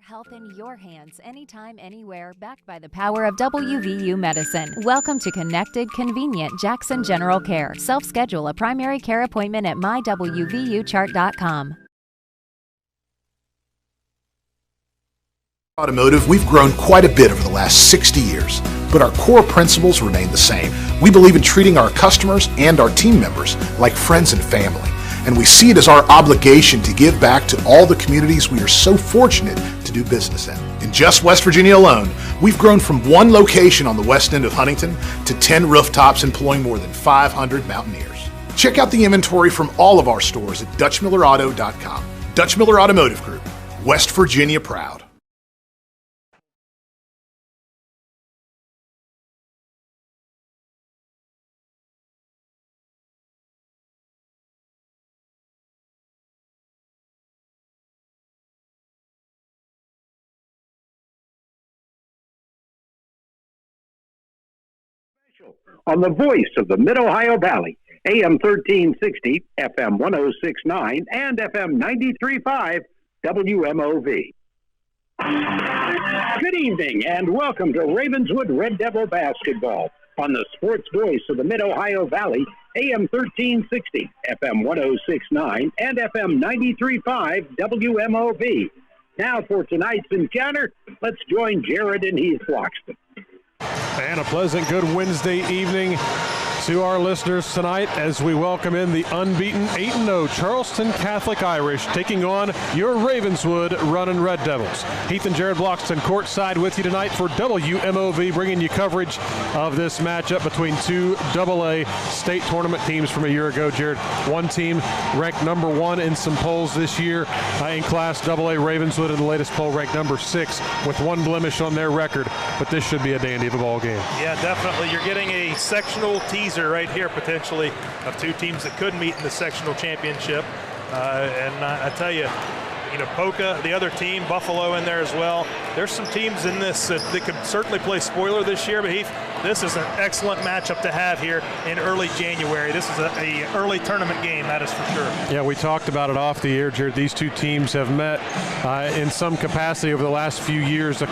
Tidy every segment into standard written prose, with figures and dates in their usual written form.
Health in your hands, anytime, anywhere, backed by the power of WVU medicine. Welcome to Connected, Convenient Jackson General Care. Self-schedule a primary care appointment at mywvuchart.com. Automotive, we've grown quite a bit over the last 60 years, but our core principles remain the same. We believe in treating our customers and our team members like friends and family, and we see it as our obligation to give back to all the communities we are so fortunate to do business in. In just West Virginia alone, we've grown from one location on the west end of Huntington to 10 rooftops employing more than 500 Mountaineers. Check out the inventory from all of our stores at DutchMillerAuto.com. Dutch Miller Automotive Group, West Virginia proud. On the voice of the Mid-Ohio Valley, AM 1360, FM 1069, and FM 93.5, WMOV. Good evening, and welcome to Ravenswood Red Devil basketball on the sports voice of the Mid-Ohio Valley, AM 1360, FM 1069, and FM 93.5, WMOV. Now for tonight's encounter, let's join Jared and Heath Loxton. And a pleasant good Wednesday evening to our listeners tonight as we welcome in the unbeaten 8-0 Charleston Catholic Irish taking on your Ravenswood Runnin' Red Devils. Heath and Jared Bloxton courtside with you tonight for WMOV, bringing you coverage of this matchup between two AA state tournament teams from a year ago. Jared, one team ranked number 1 in some polls this year in Class AA. Ravenswood in the latest poll ranked number 6 with one blemish on their record, but this should be a dandy of a ball game. Yeah, definitely. You're getting a sectional teaser right here potentially of two teams that could meet in the sectional championship. And I tell you, Polka, the other team, Buffalo in there as well. There's some teams in this that could certainly play spoiler this year, but Heath, this is an excellent matchup to have here in early January. This is a early tournament game, that is for sure. Yeah, we talked about it off the air, Jared. These two teams have met in some capacity over the last few years, a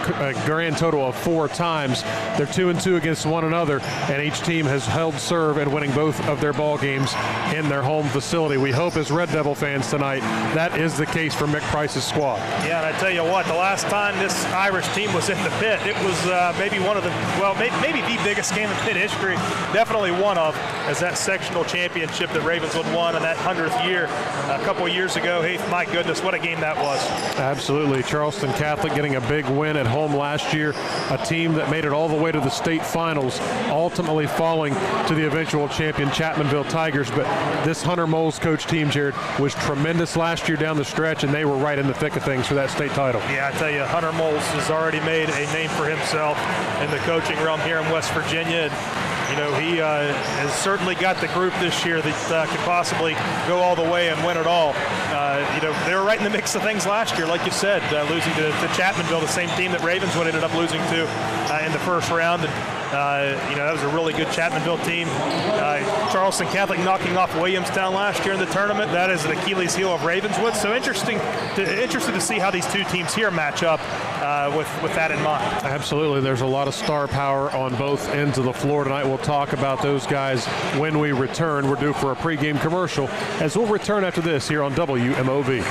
grand total of 4 times. They're 2-2 against one another, and each team has held serve and winning both of their ball games in their home facility. We hope as Red Devil fans tonight that is the case for Mick Price's squad. Yeah, and I tell you what, the last time this Irish team was in the pit, it was maybe one of the, well, maybe the biggest game in pit history, definitely one of, as that sectional championship that Ravenswood won in that 100th year a couple of years ago. Heath, my goodness, what a game that was. Absolutely. Charleston Catholic getting a big win at home last year, a team that made it all the way to the state finals, ultimately falling to the eventual champion Chapmanville Tigers. But this Hunter Moles coach team, Jared, was tremendous last year down the stretch, and they were right in the thick of things for that state title. Yeah, I tell you, Hunter Moles has already made a name for himself in the coaching realm here in West Virginia. And he has certainly got the group this year that could possibly go all the way and win it all. They were right in the mix of things last year, like you said, losing to Chapmanville, the same team that Ravenswood ended up losing to in the first round. And that was a really good Chapmanville team. Charleston Catholic knocking off Williamstown last year in the tournament. That is an Achilles heel of Ravenswood. So interested to see how these two teams here match up with that in mind. Absolutely. There's a lot of star power on both ends of the floor tonight. We'll talk about those guys when we return. We're due for a pregame commercial as we'll return after this here on WMOV.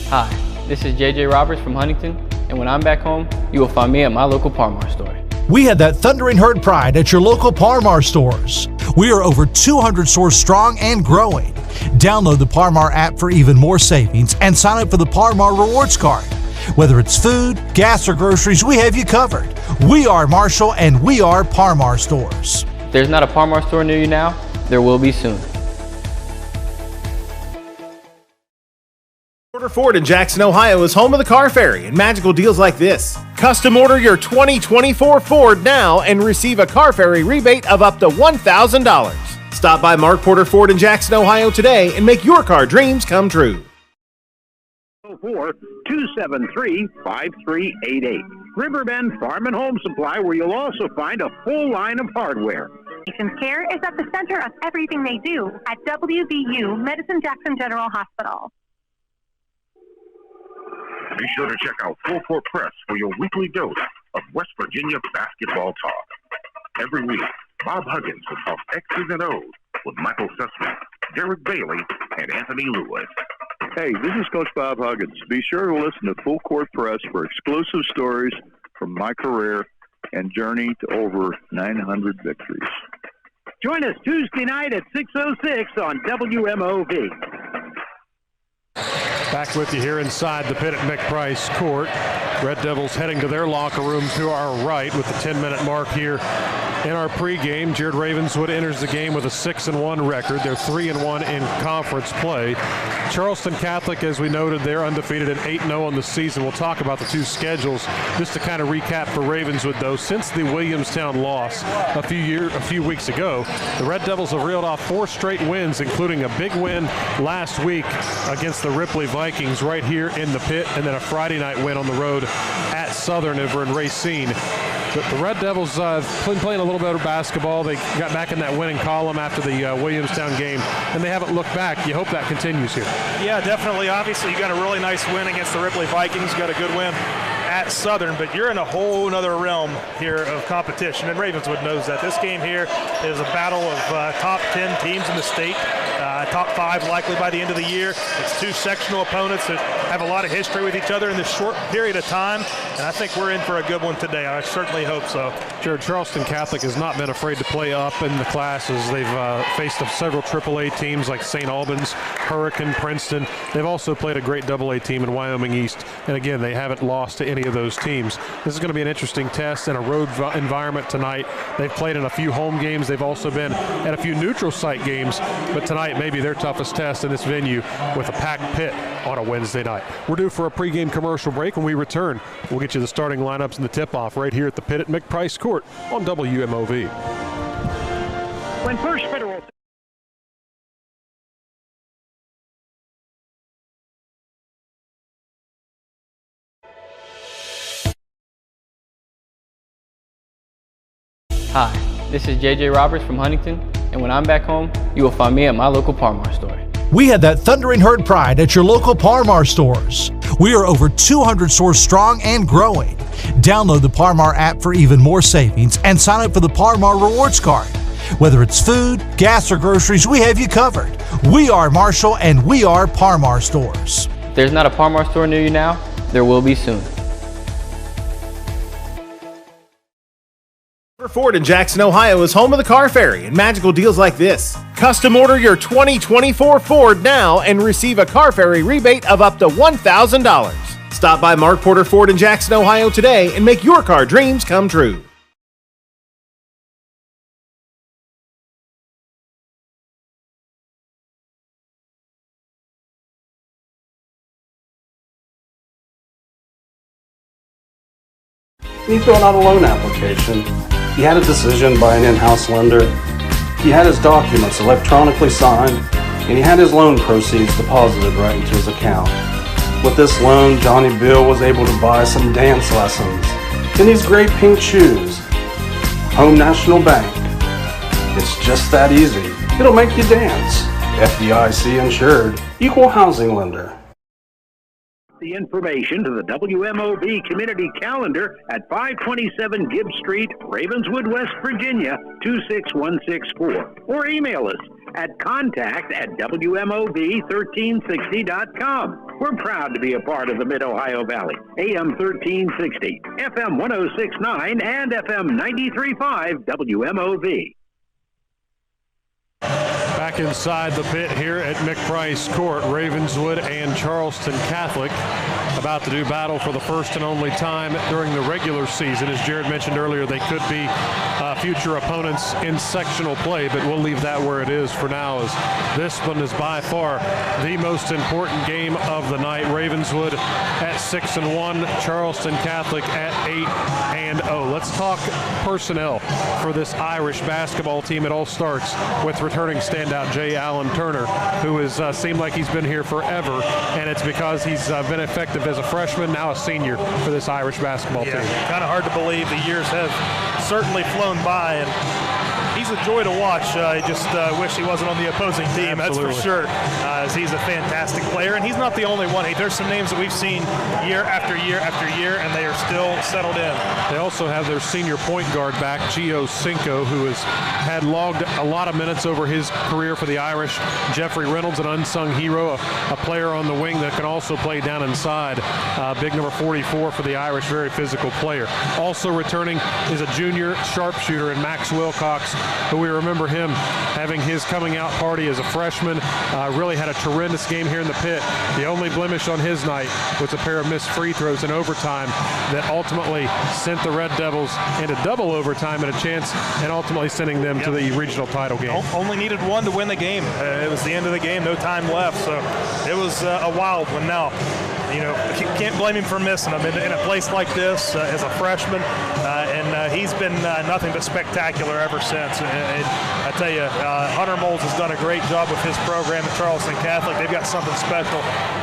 Hi, this is JJ Roberts from Huntington, and when I'm back home, you will find me at my local Par-Mar store. We had that thundering herd pride at your local Par-Mar stores. We are over 200 stores strong and growing. Download the Par-Mar app for even more savings and sign up for the Par-Mar Rewards Card. Whether it's food, gas, or groceries, we have you covered. We are Marshall, and we are Par-Mar stores. If there's not a Par-Mar store near you now, there will be soon. Porter Ford in Jackson, Ohio is home of the Car Ferry and magical deals like this. Custom order your 2024 Ford now and receive a Car Ferry rebate of up to $1,000. Stop by Mark Porter Ford in Jackson, Ohio today and make your car dreams come true. 273-5388. Riverbend Farm and Home Supply, where you'll also find a full line of hardware. Patient care is at the center of everything they do at WVU Medicine Jackson General Hospital. Be sure to check out Full Court Press for your weekly dose of West Virginia basketball talk. Every week, Bob Huggins will talk X's and O's with Michael Sussman, Derek Bailey, and Anthony Lewis. Hey, this is Coach Bob Huggins. Be sure to listen to Full Court Press for exclusive stories from my career and journey to over 900 victories. Join us Tuesday night at 6:06 on WMOV. Back with you here inside the pit at McPrice Court. Red Devils heading to their locker room to our right with the 10-minute mark here in our pregame. Jared Ravenswood enters the game with a 6-1 record. They're 3-1 in conference play. Charleston Catholic, as we noted, they're undefeated at 8-0 on the season. We'll talk about the two schedules. Just to kind of recap for Ravenswood, though, since the Williamstown loss a few weeks ago, the Red Devils have reeled off 4 straight wins, including a big win last week against the Ripley Vikings right here in the pit, and then a Friday night win on the road at Southern over in Racine. But the Red Devils have been playing a little better basketball. They got back in that winning column after the Williamstown game, and they haven't looked back. You hope that continues here. Yeah, definitely. Obviously, you got a really nice win against the Ripley Vikings. You got a good win at Southern, but you're in a whole other realm here of competition, and Ravenswood knows that. This game here is a battle of top 10 teams in the state, top 5 likely by the end of the year. It's 2 sectional opponents that have a lot of history with each other in this short period of time, and I think we're in for a good one today. I certainly hope so. Jared, Charleston Catholic has not been afraid to play up in the classes. They've faced several AAA teams like St. Albans, Hurricane, Princeton. They've also played a great AA team in Wyoming East, and again, they haven't lost to any of those teams. This is going to be an interesting test in a road environment tonight. They've played in a few home games. They've also been at a few neutral site games, but tonight maybe their toughest test in this venue with a packed pit on a Wednesday night. We're due for a pregame commercial break. When we return, we'll get you the starting lineups and the tip-off right here at the pit at McPrice Court on WMOV. When First Federal... Hi, this is JJ Roberts from Huntington, and when I'm back home, you will find me at my local Parmar store. We had that thundering herd pride at your local Parmar stores. We are over 200 stores strong and growing. Download the Parmar app for even more savings and sign up for the Parmar Rewards Card. Whether it's food, gas, or groceries, we have you covered. We are Marshall and we are Parmar stores. If there's not a Parmar store near you now, there will be soon. Ford in Jackson, Ohio is home of the Car Ferry and magical deals like this. Custom order your 2024 Ford now and receive a Car Ferry rebate of up to $1,000. Stop by Mark Porter Ford in Jackson, Ohio today and make your car dreams come true. He filled out a loan application. He had a decision by an in-house lender. He had his documents electronically signed, and he had his loan proceeds deposited right into his account. With this loan, Johnny Bill was able to buy some dance lessons and these great pink shoes. Home National Bank. It's just that easy. It'll make you dance. FDIC insured. Equal housing lender. The information to the WMOV community calendar at 527 Gibbs Street, Ravenswood, West Virginia, 26164. Or email us at contact@WMOV1360.com. We're proud to be a part of the Mid-Ohio Valley. AM 1360, FM 1069, and FM 93.5 WMOV. Back inside the pit here at McPrice Court, Ravenswood and Charleston Catholic about to do battle for the first and only time during the regular season. As Jared mentioned earlier, they could be future opponents in sectional play, but we'll leave that where it is for now, as this one is by far the most important game of the night. Ravenswood at 6-1, Charleston Catholic at 8-0. Let's talk personnel for this Irish basketball team. It all starts with returning standout Jay Allen Turner, who has seemed like he's been here forever, and it's because he's been effective as a freshman, now a senior for this Irish basketball team. Kind of hard to believe. The years have certainly flown by, and he's a joy to watch. I just wish he wasn't on the opposing team. Absolutely. That's for sure. As he's a fantastic player, and he's not the only one. There's some names that we've seen year after year after year, and they are still settled in. They also have their senior point guard back, Gio Cinco, who has had logged a lot of minutes over his career for the Irish. Jeffrey Reynolds, an unsung hero, a player on the wing that can also play down inside. Big number 44 for the Irish, very physical player. Also returning is a junior sharpshooter in Max Wilcox, who we remember him having his coming out party as a freshman. Really had a tremendous game here in the pit. The only blemish on his night was a pair of missed free throws in overtime that ultimately sent the Red Devils into double overtime and a chance, and ultimately sending them to the regional title game. Only needed one to win the game. It was the end of the game, no time left, so it was a wild one. Now, can't blame him for missing them in a place like this as a freshman, and he's been nothing but spectacular ever since. And I tell you, Hunter Moles has done a great job with his program at Charleston Catholic. They've got something special,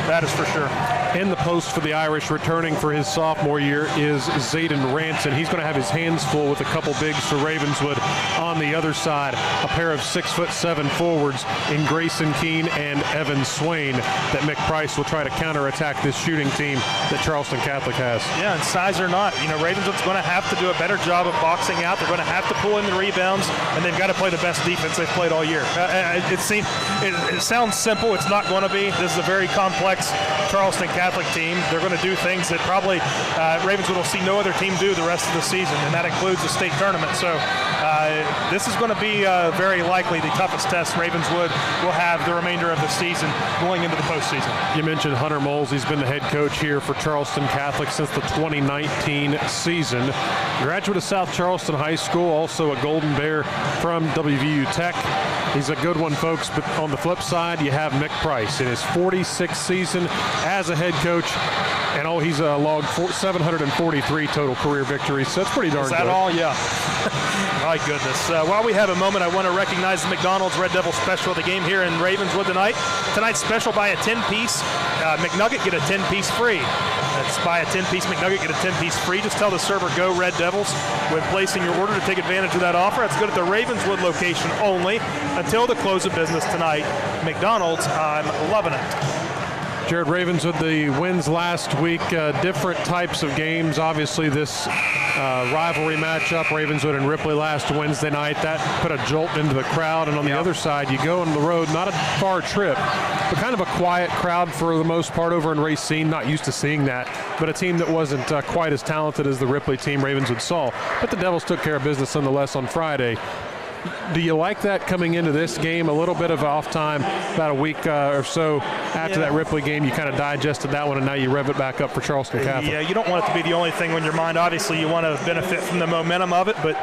that is for sure. In the post for the Irish, returning for his sophomore year, is Zayden Ranson. He's going to have his hands full with a couple bigs for Ravenswood. On the other side, a pair of 6'7" forwards in Grayson Keene and Evan Swain that Mick Price will try to counterattack this shooting team that Charleston Catholic has. Yeah, and size or not, Ravenswood's going to have to do a better job of boxing out. They're going to have to pull in the rebounds, and they've got to play the best defense they've played all year. It sounds simple. It's not going to be. This is a very complex Charleston Catholic team. They're going to do things that probably Ravenswood will see no other team do the rest of the season, and that includes the state tournament. So this is going to be very likely the toughest test Ravenswood will have the remainder of the season going into the postseason. You mentioned Hunter Moles. He's been the head coach here for Charleston Catholic since the 2019 season. Graduate of South Charleston High School, also a Golden Bear from WVU Tech. He's a good one, folks, but on the flip side, you have Mick Price in his 46th season as a head coach, and he's logged 743 total career victories, so that's pretty darn good. Is that all? Yeah. My goodness. While we have a moment, I want to recognize the McDonald's Red Devil special of the game here in Ravenswood tonight. Tonight's special, buy a 10-piece McNugget, get a 10-piece free. That's buy a 10-piece McNugget, get a 10-piece free. Just tell the server, go Red Devils, when placing your order to take advantage of that offer. That's good at the Ravenswood location only until the close of business tonight. McDonald's, I'm loving it. Jared, Ravenswood, the wins last week, different types of games. Obviously, this rivalry matchup, Ravenswood and Ripley last Wednesday night, that put a jolt into the crowd. And on the other side, you go on the road, not a far trip, but kind of a quiet crowd for the most part over in Racine. Not used to seeing that, but a team that wasn't quite as talented as the Ripley team Ravenswood saw. But the Devils took care of business nonetheless on Friday. Do you like that coming into this game? A little bit of off time, about a week or so after that Ripley game, you kind of digested that one, and now you rev it back up for Charleston Catholic. Yeah, you don't want it to be the only thing on your mind. Obviously, you want to benefit from the momentum of it, but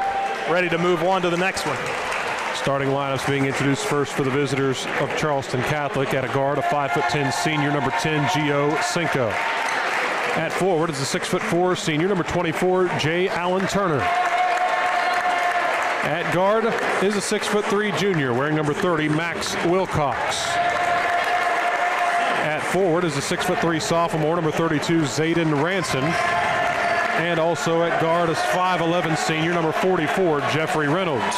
ready to move on to the next one. Starting lineups being introduced first for the visitors of Charleston Catholic. At a guard, a 5'10" senior, number 10, Gio Cinco. At forward is a 6'4" senior, number 24, Jay Allen Turner. At guard is a 6'3" junior, wearing number 30, Max Wilcox. At forward is a 6'3" sophomore, number 32, Zayden Ranson. And also at guard is 5'11" senior, number 44, Jeffrey Reynolds.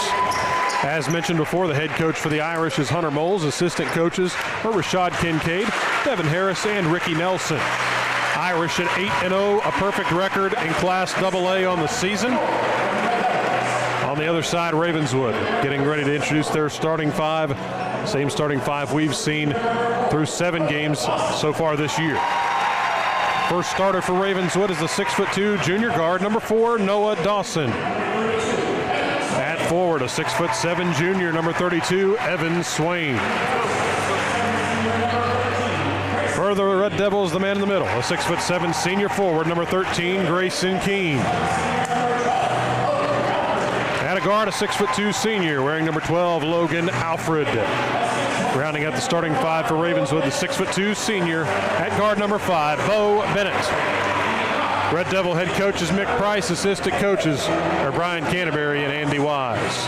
As mentioned before, the head coach for the Irish is Hunter Moles. Assistant coaches are Rashad Kincaid, Devin Harris, and Ricky Nelson. Irish at 8-0, a perfect record in Class AA on the season. On the other side, Ravenswood getting ready to introduce their starting five. Same starting five we've seen through 7 games so far this year. First starter for Ravenswood is the 6'2" junior guard, number 4, Noah Dawson. At forward, a 6'7" junior, number 32, Evan Swain. Further, the Red Devils, the man in the middle, a 6'7" senior forward, number 13, Grayson Keene. At a guard, a 6'2" senior, wearing number 12, Logan Alfred. Rounding out the starting five for Ravenswood, the 6'2" senior, at guard number 5, Bo Bennett. Red Devil head coach is Mick Price, assistant coaches are Brian Canterbury and Andy Wise.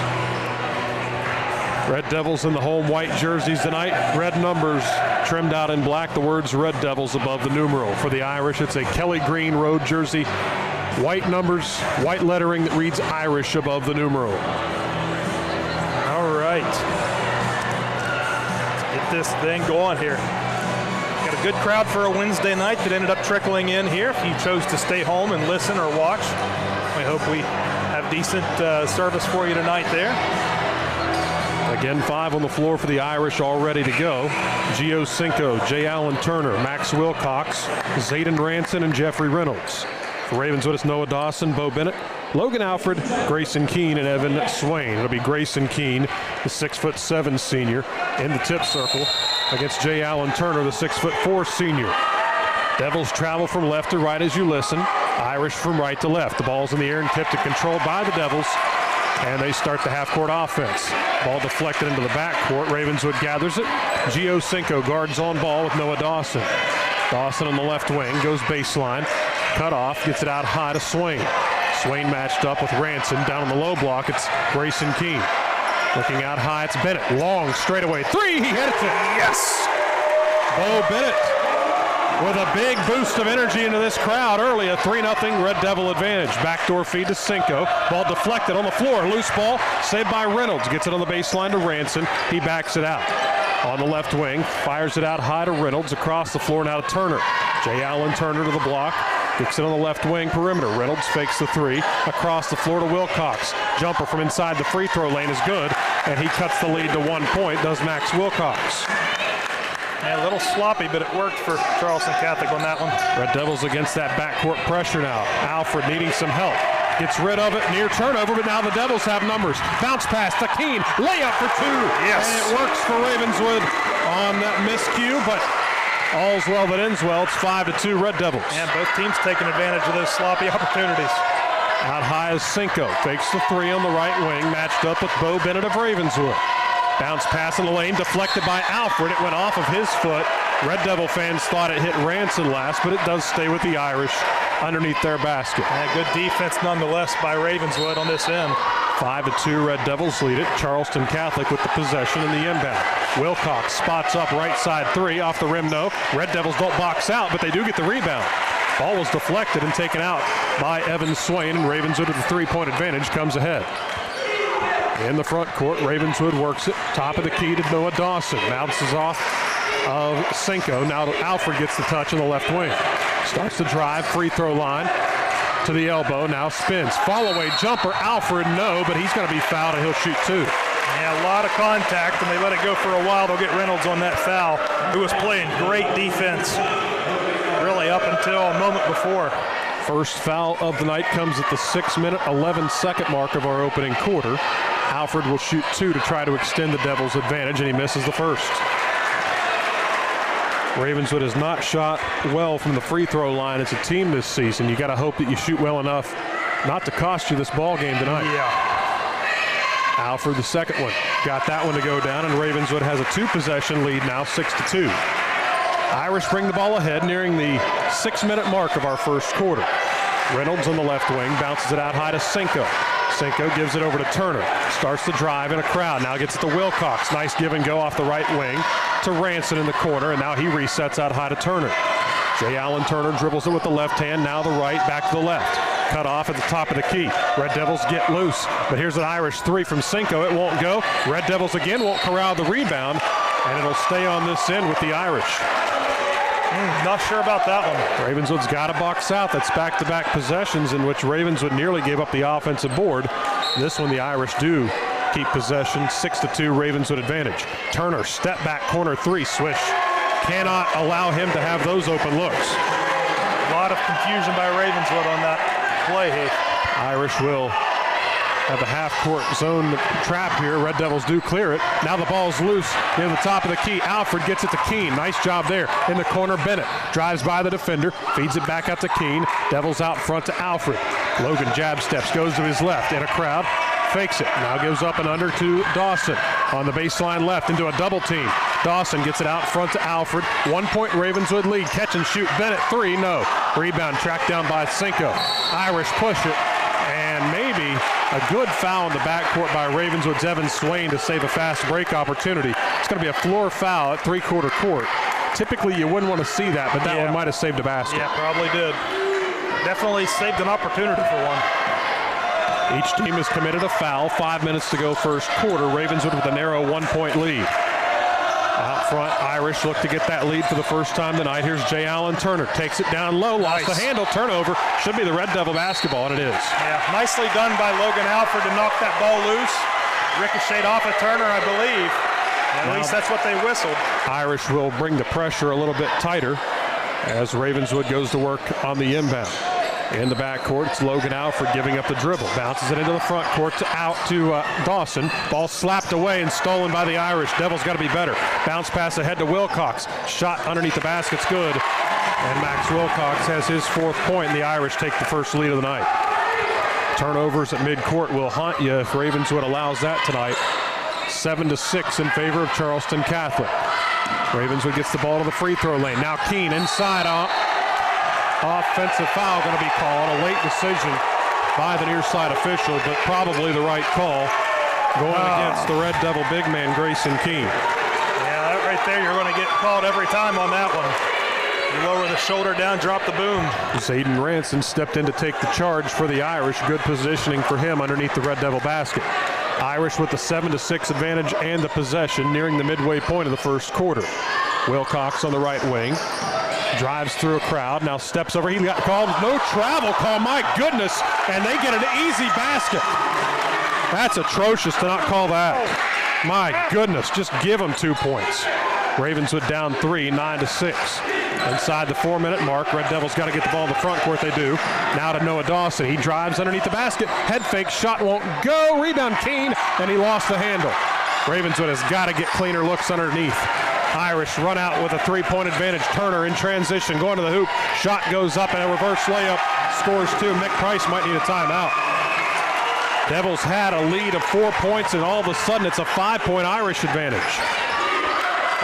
Red Devils in the home white jerseys tonight, red numbers trimmed out in black, the words Red Devils above the numeral. For the Irish, it's a Kelly Green road jersey, white numbers, white lettering that reads Irish above the numeral. right. Let's get this thing going here. Got a good crowd for a Wednesday night that ended up trickling in here. If you chose to stay home and listen or watch, we hope we have decent service for you tonight there. Again, 5 on the floor for the Irish, all ready to go. Gio Cinco, Jay Allen Turner, Max Wilcox, Zayden Ranson, and Jeffrey Reynolds. For Ravenswood, it's Noah Dawson, Bo Bennett, Logan Alfred, Grayson Keene, and Evan Swain. It'll be Grayson Keene, the 6'7" senior, in the tip circle against Jay Allen Turner, the 6'4" senior. Devils travel from left to right as you listen. Irish from right to left. The ball's in the air and tipped and controlled by the Devils. And they start the half-court offense. Ball deflected into the backcourt. Ravenswood gathers it. Gio Cinco guards on ball with Noah Dawson. Dawson on the left wing, goes baseline. Cut off, gets it out high to Swain. Swain matched up with Ranson. Down on the low block, it's Grayson Keene. Looking out high, it's Bennett. Long straightaway three, he hits it. Yes! Bo Bennett with a big boost of energy into this crowd early. A 3-0 Red Devil advantage. Backdoor feed to Cinco. Ball deflected on the floor. Loose ball saved by Reynolds. Gets it on the baseline to Ranson. He backs it out. On the left wing, fires it out high to Reynolds. Across the floor now to Turner. Jay Allen Turner to the block. Gets it on the left wing perimeter. Reynolds fakes the three. Across the floor to Wilcox. Jumper from inside the free throw lane is good. And he cuts the lead to 1 point, does Max Wilcox. Yeah, a little sloppy, but it worked for Charleston Catholic on that one. Red Devils against that backcourt pressure now. Alfred needing some help. Gets rid of it, near turnover, but now the Devils have numbers. Bounce pass to Keene, layup for 2. Yes. And it works for Ravenswood on that miscue, but all's well that ends well. It's 5-2 Red Devils. And both teams taking advantage of those sloppy opportunities. Out high is Cinco. Fakes the three on the right wing, matched up with Bo Bennett of Ravenswood. Bounce pass in the lane, deflected by Alfred. It went off of his foot. Red Devil fans thought it hit Ranson last, but it does stay with the Irish underneath their basket. And good defense nonetheless by Ravenswood on this end. 5-2 Red Devils lead it. Charleston Catholic with the possession in the inbound. Wilcox spots up right side three, off the rim, no. Red Devils don't box out, but they do get the rebound. Ball was deflected and taken out by Evan Swain, and Ravenswood with a 3-point advantage comes ahead. In the front court, Ravenswood works it. Top of the key to Noah Dawson. Bounces off of Cinco. Now Alfred gets the touch in the left wing. Starts to drive, free throw line to the elbow. Now spins. Fall away jumper. Alfred, no, but he's going to be fouled and he'll shoot 2. Yeah, a lot of contact, and they let it go for a while. They'll get Reynolds on that foul, who was playing great defense really up until a moment before. First foul of the night comes at the 6-minute, 11-second mark of our opening quarter. Alfred will shoot 2 to try to extend the Devils' advantage, and he misses the first. Ravenswood has not shot well from the free throw line as a team this season. You got to hope that you shoot well enough not to cost you this ball game tonight. Yeah. Alfred, the second one, got that one to go down, and Ravenswood has a 2-possession lead now, 6-2. Irish bring the ball ahead, nearing the 6-minute mark of our first quarter. Reynolds on the left wing, bounces it out high to Cinco. Cinco gives it over to Turner. Starts to drive in a crowd. Now gets it to Wilcox. Nice give and go off the right wing to Ranson in the corner, and now he resets out high to Turner. Jay Allen Turner dribbles it with the left hand, now the right, back to the left. Cut off at the top of the key. Red Devils get loose, but here's an Irish three from Cinco. It won't go. Red Devils again won't corral the rebound, and it'll stay on this end with the Irish. Not sure about that one. Ravenswood's got to box out. That's back-to-back possessions in which Ravenswood nearly gave up the offensive board. This one the Irish do keep possession. 6-2 Ravenswood advantage. Turner, step back, corner three, swish. Cannot allow him to have those open looks. A lot of confusion by Ravenswood on that play here. Irish will have the half-court zone trap here. Red Devils do clear it. Now the ball's loose near the top of the key. Alfred gets it to Keene. Nice job there. In the corner, Bennett drives by the defender, feeds it back out to Keene. Devils out front to Alfred. Logan jab steps, goes to his left in a crowd, fakes it. Now gives up and under to Dawson. On the baseline left into a double team. Dawson gets it out front to Alfred. 1 point Ravenswood lead. Catch and shoot. Bennett three, no. Rebound tracked down by Cinco. Irish push it. And maybe a good foul in the backcourt by Ravenswood's Evan Swain to save a fast break opportunity. It's going to be a floor foul at three-quarter court. Typically, you wouldn't want to see that, but that one might have saved a basket. Yeah, probably did. Definitely saved an opportunity for one. Each team has committed a foul. 5 minutes to go first quarter. Ravenswood with a narrow 1-point lead. Out front, Irish look to get that lead for the first time tonight. Here's Jay Allen Turner. Takes it down low, lost the handle, turnover. Should be the Red Devil basketball, and it is. Yeah, nicely done by Logan Alford to knock that ball loose. Ricocheted off of Turner, I believe. At least that's what they whistled. Irish will bring the pressure a little bit tighter as Ravenswood goes to work on the inbound. In the backcourt, it's Logan Alford giving up the dribble. Bounces it into the front court out to Dawson. Ball slapped away and stolen by the Irish. Devils got to be better. Bounce pass ahead to Wilcox. Shot underneath the basket's good. And Max Wilcox has his 4th point, and the Irish take the first lead of the night. Turnovers at midcourt will haunt you if Ravenswood allows that tonight. 7-6 in favor of Charleston Catholic. Ravenswood gets the ball to the free throw lane. Now Keene inside. Offensive foul going to be called. A late decision by the near side official, but probably the right call going against the Red Devil big man, Grayson Keene. Yeah, that right there, you're going to get called every time on that one. You lower the shoulder down, drop the boom. Zayden Ranson stepped in to take the charge for the Irish. Good positioning for him underneath the Red Devil basket. Irish with the 7-6 advantage and the possession nearing the midway point of the first quarter. Wilcox on the right wing. Drives through a crowd, now steps over. He got called no travel call, my goodness, and they get an easy basket. That's atrocious to not call that. My goodness, just give them 2 points. Ravenswood down 3, 9-6. Inside the 4-minute mark, Red Devils got to get the ball in the front court, they do. Now to Noah Dawson, he drives underneath the basket, head fake, shot won't go, rebound Keene, and he lost the handle. Ravenswood has got to get cleaner looks underneath. Irish run out with a 3-point advantage. Turner in transition, going to the hoop. Shot goes up and a reverse layup. Scores 2. Mick Price might need a timeout. Devils had a lead of 4 points, and all of a sudden it's a 5-point Irish advantage.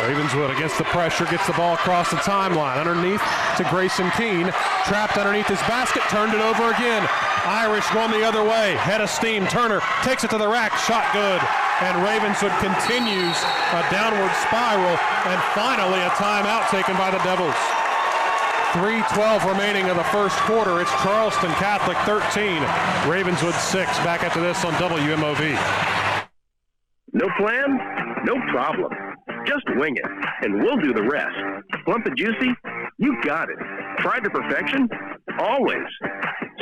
Ravenswood against the pressure, gets the ball across the timeline. Underneath to Grayson Keene. Trapped underneath his basket, turned it over again. Irish going the other way. Head of steam. Turner takes it to the rack. Shot good. And Ravenswood continues a downward spiral, and finally a timeout taken by the Devils. 3:12 remaining of the first quarter. It's Charleston Catholic 13, Ravenswood 6. Back after this on WMOV. No plan? No problem. Just wing it, and we'll do the rest. Plump and juicy? You got it. Fried to perfection? Always.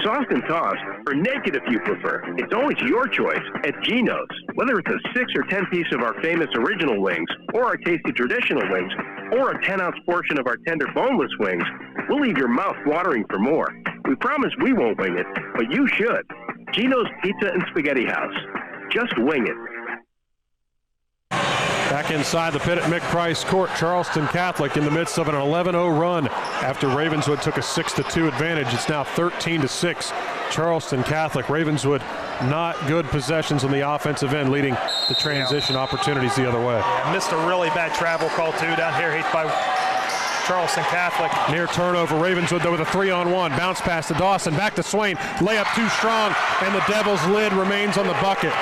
Sauced and tossed, or naked if you prefer. It's always your choice at Geno's. Whether it's a 6 or 10 piece of our famous original wings, or our tasty traditional wings, or a 10-ounce portion of our tender boneless wings, we'll leave your mouth watering for more. We promise we won't wing it, but you should. Geno's Pizza and Spaghetti House. Just wing it. Back inside the pit at Mick Price Court, Charleston Catholic in the midst of an 11-0 run after Ravenswood took a 6-2 advantage. It's now 13-6. Charleston Catholic. Ravenswood not good possessions on the offensive end, leading the transition opportunities the other way. Yeah, missed a really bad travel call too down here by Charleston Catholic. Near turnover. Ravenswood though with a 3-on-1. Bounce pass to Dawson. Back to Swain. Layup too strong, and the Devils' lid remains on the bucket.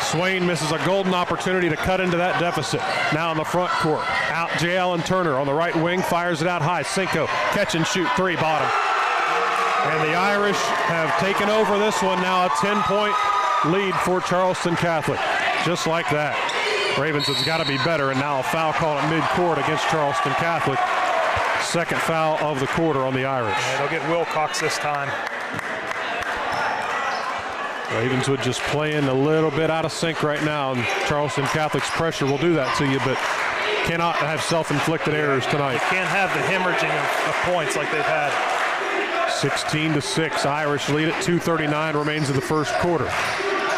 Swain misses a golden opportunity to cut into that deficit. Now in the front court. Out J. Allen Turner on the right wing. Fires it out high. Cinco. Catch and shoot. 3. Bottom. And the Irish have taken over this one. Now a 10-point lead for Charleston Catholic. Just like that. Ravenswood's got to be better. And now a foul call at midcourt against Charleston Catholic. Second foul of the quarter on the Irish. Yeah, they'll get Wilcox this time. Ravenswood just playing a little bit out of sync right now, and Charleston Catholic's pressure will do that to you, but cannot have self-inflicted errors tonight. You can't have the hemorrhaging of points like they've had. 16-6, Irish lead at 2:39 remains of the first quarter.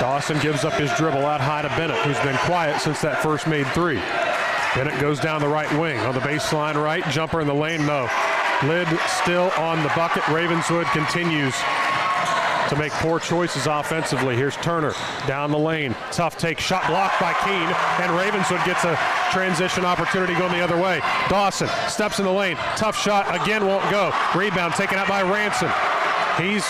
Dawson gives up his dribble out high to Bennett, who's been quiet since that first made 3. Bennett goes down the right wing on the baseline right, jumper in the lane, no. Lid still on the bucket. Ravenswood continues to make poor choices offensively. Here's Turner down the lane. Tough take, shot blocked by Keene, and Ravenswood gets a transition opportunity going the other way. Dawson steps in the lane. Tough shot, again won't go. Rebound taken out by Ranson. He's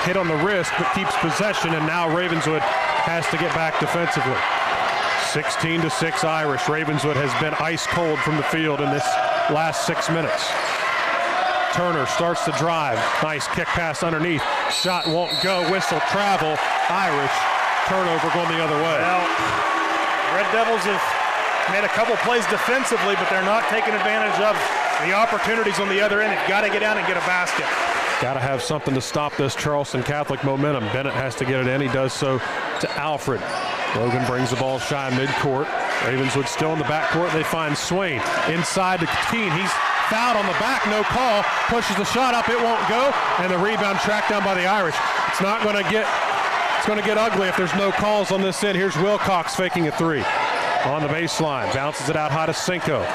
hit on the wrist, but keeps possession, and now Ravenswood has to get back defensively. 16-6 Irish. Ravenswood has been ice cold from the field in this last 6 minutes. Turner starts to drive. Nice kick pass underneath. Shot won't go. Whistle travel. Irish turnover going the other way. Well, Red Devils have made a couple plays defensively, but they're not taking advantage of the opportunities on the other end. They've got to get down and get a basket. Got to have something to stop this Charleston Catholic momentum. Bennett has to get it in. He does so to Alfred. Logan brings the ball shy midcourt. Ravenswood still in the backcourt. They find Swain inside to Keene. He's fouled on the back, no call. Pushes the shot up, it won't go, and the rebound tracked down by the Irish. It's going to get ugly if there's no calls on this end. Here's Wilcox faking a three on the baseline. Bounces it out high to Cinco.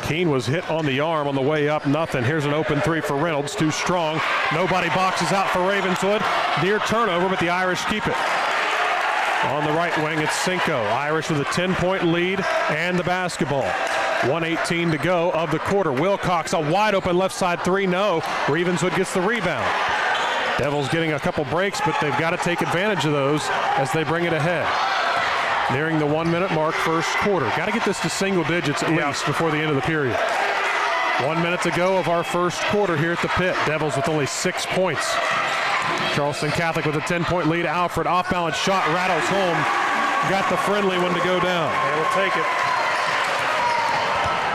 Keene was hit on the arm on the way up, nothing. Here's an open three for Reynolds, too strong. Nobody boxes out for Ravenswood. Near turnover, but the Irish keep it. On the right wing, it's Cinco. Irish with a 10-point lead and the basketball. 1:18 to go of the quarter. Wilcox, a wide open left side three, no. Ravenswood gets the rebound. Devils getting a couple breaks, but they've got to take advantage of those as they bring it ahead. Nearing the 1 minute mark, first quarter. Got to get this to single digits at least before the end of the period. 1 minute to go of our first quarter here at the pit. Devils with only 6 points. Charleston Catholic with a 10-point lead. Alfred, off-balance shot, rattles home. Got the friendly one to go down. They will take it.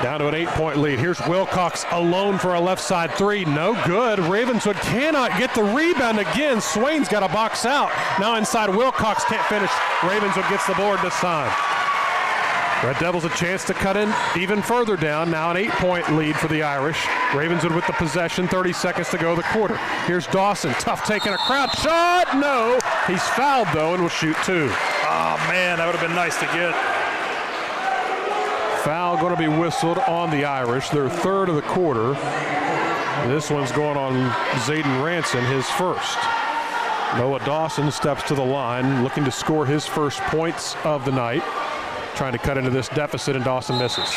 Down to an 8-point lead. Here's Wilcox alone for a left side three. No good. Ravenswood cannot get the rebound again. Swain's got to box out. Now inside, Wilcox can't finish. Ravenswood gets the board this time. Red Devils a chance to cut in even further down. Now an 8-point lead for the Irish. Ravenswood with the possession, 30 seconds to go the quarter. Here's Dawson, tough taking a crowd shot. No, he's fouled though and will shoot two. Oh man, that would have been nice to get. Foul going to be whistled on the Irish, their third of the quarter. This one's going on Zayden Ranson, his first. Noah Dawson steps to the line, looking to score his first points of the night. Trying to cut into this deficit, and Dawson misses.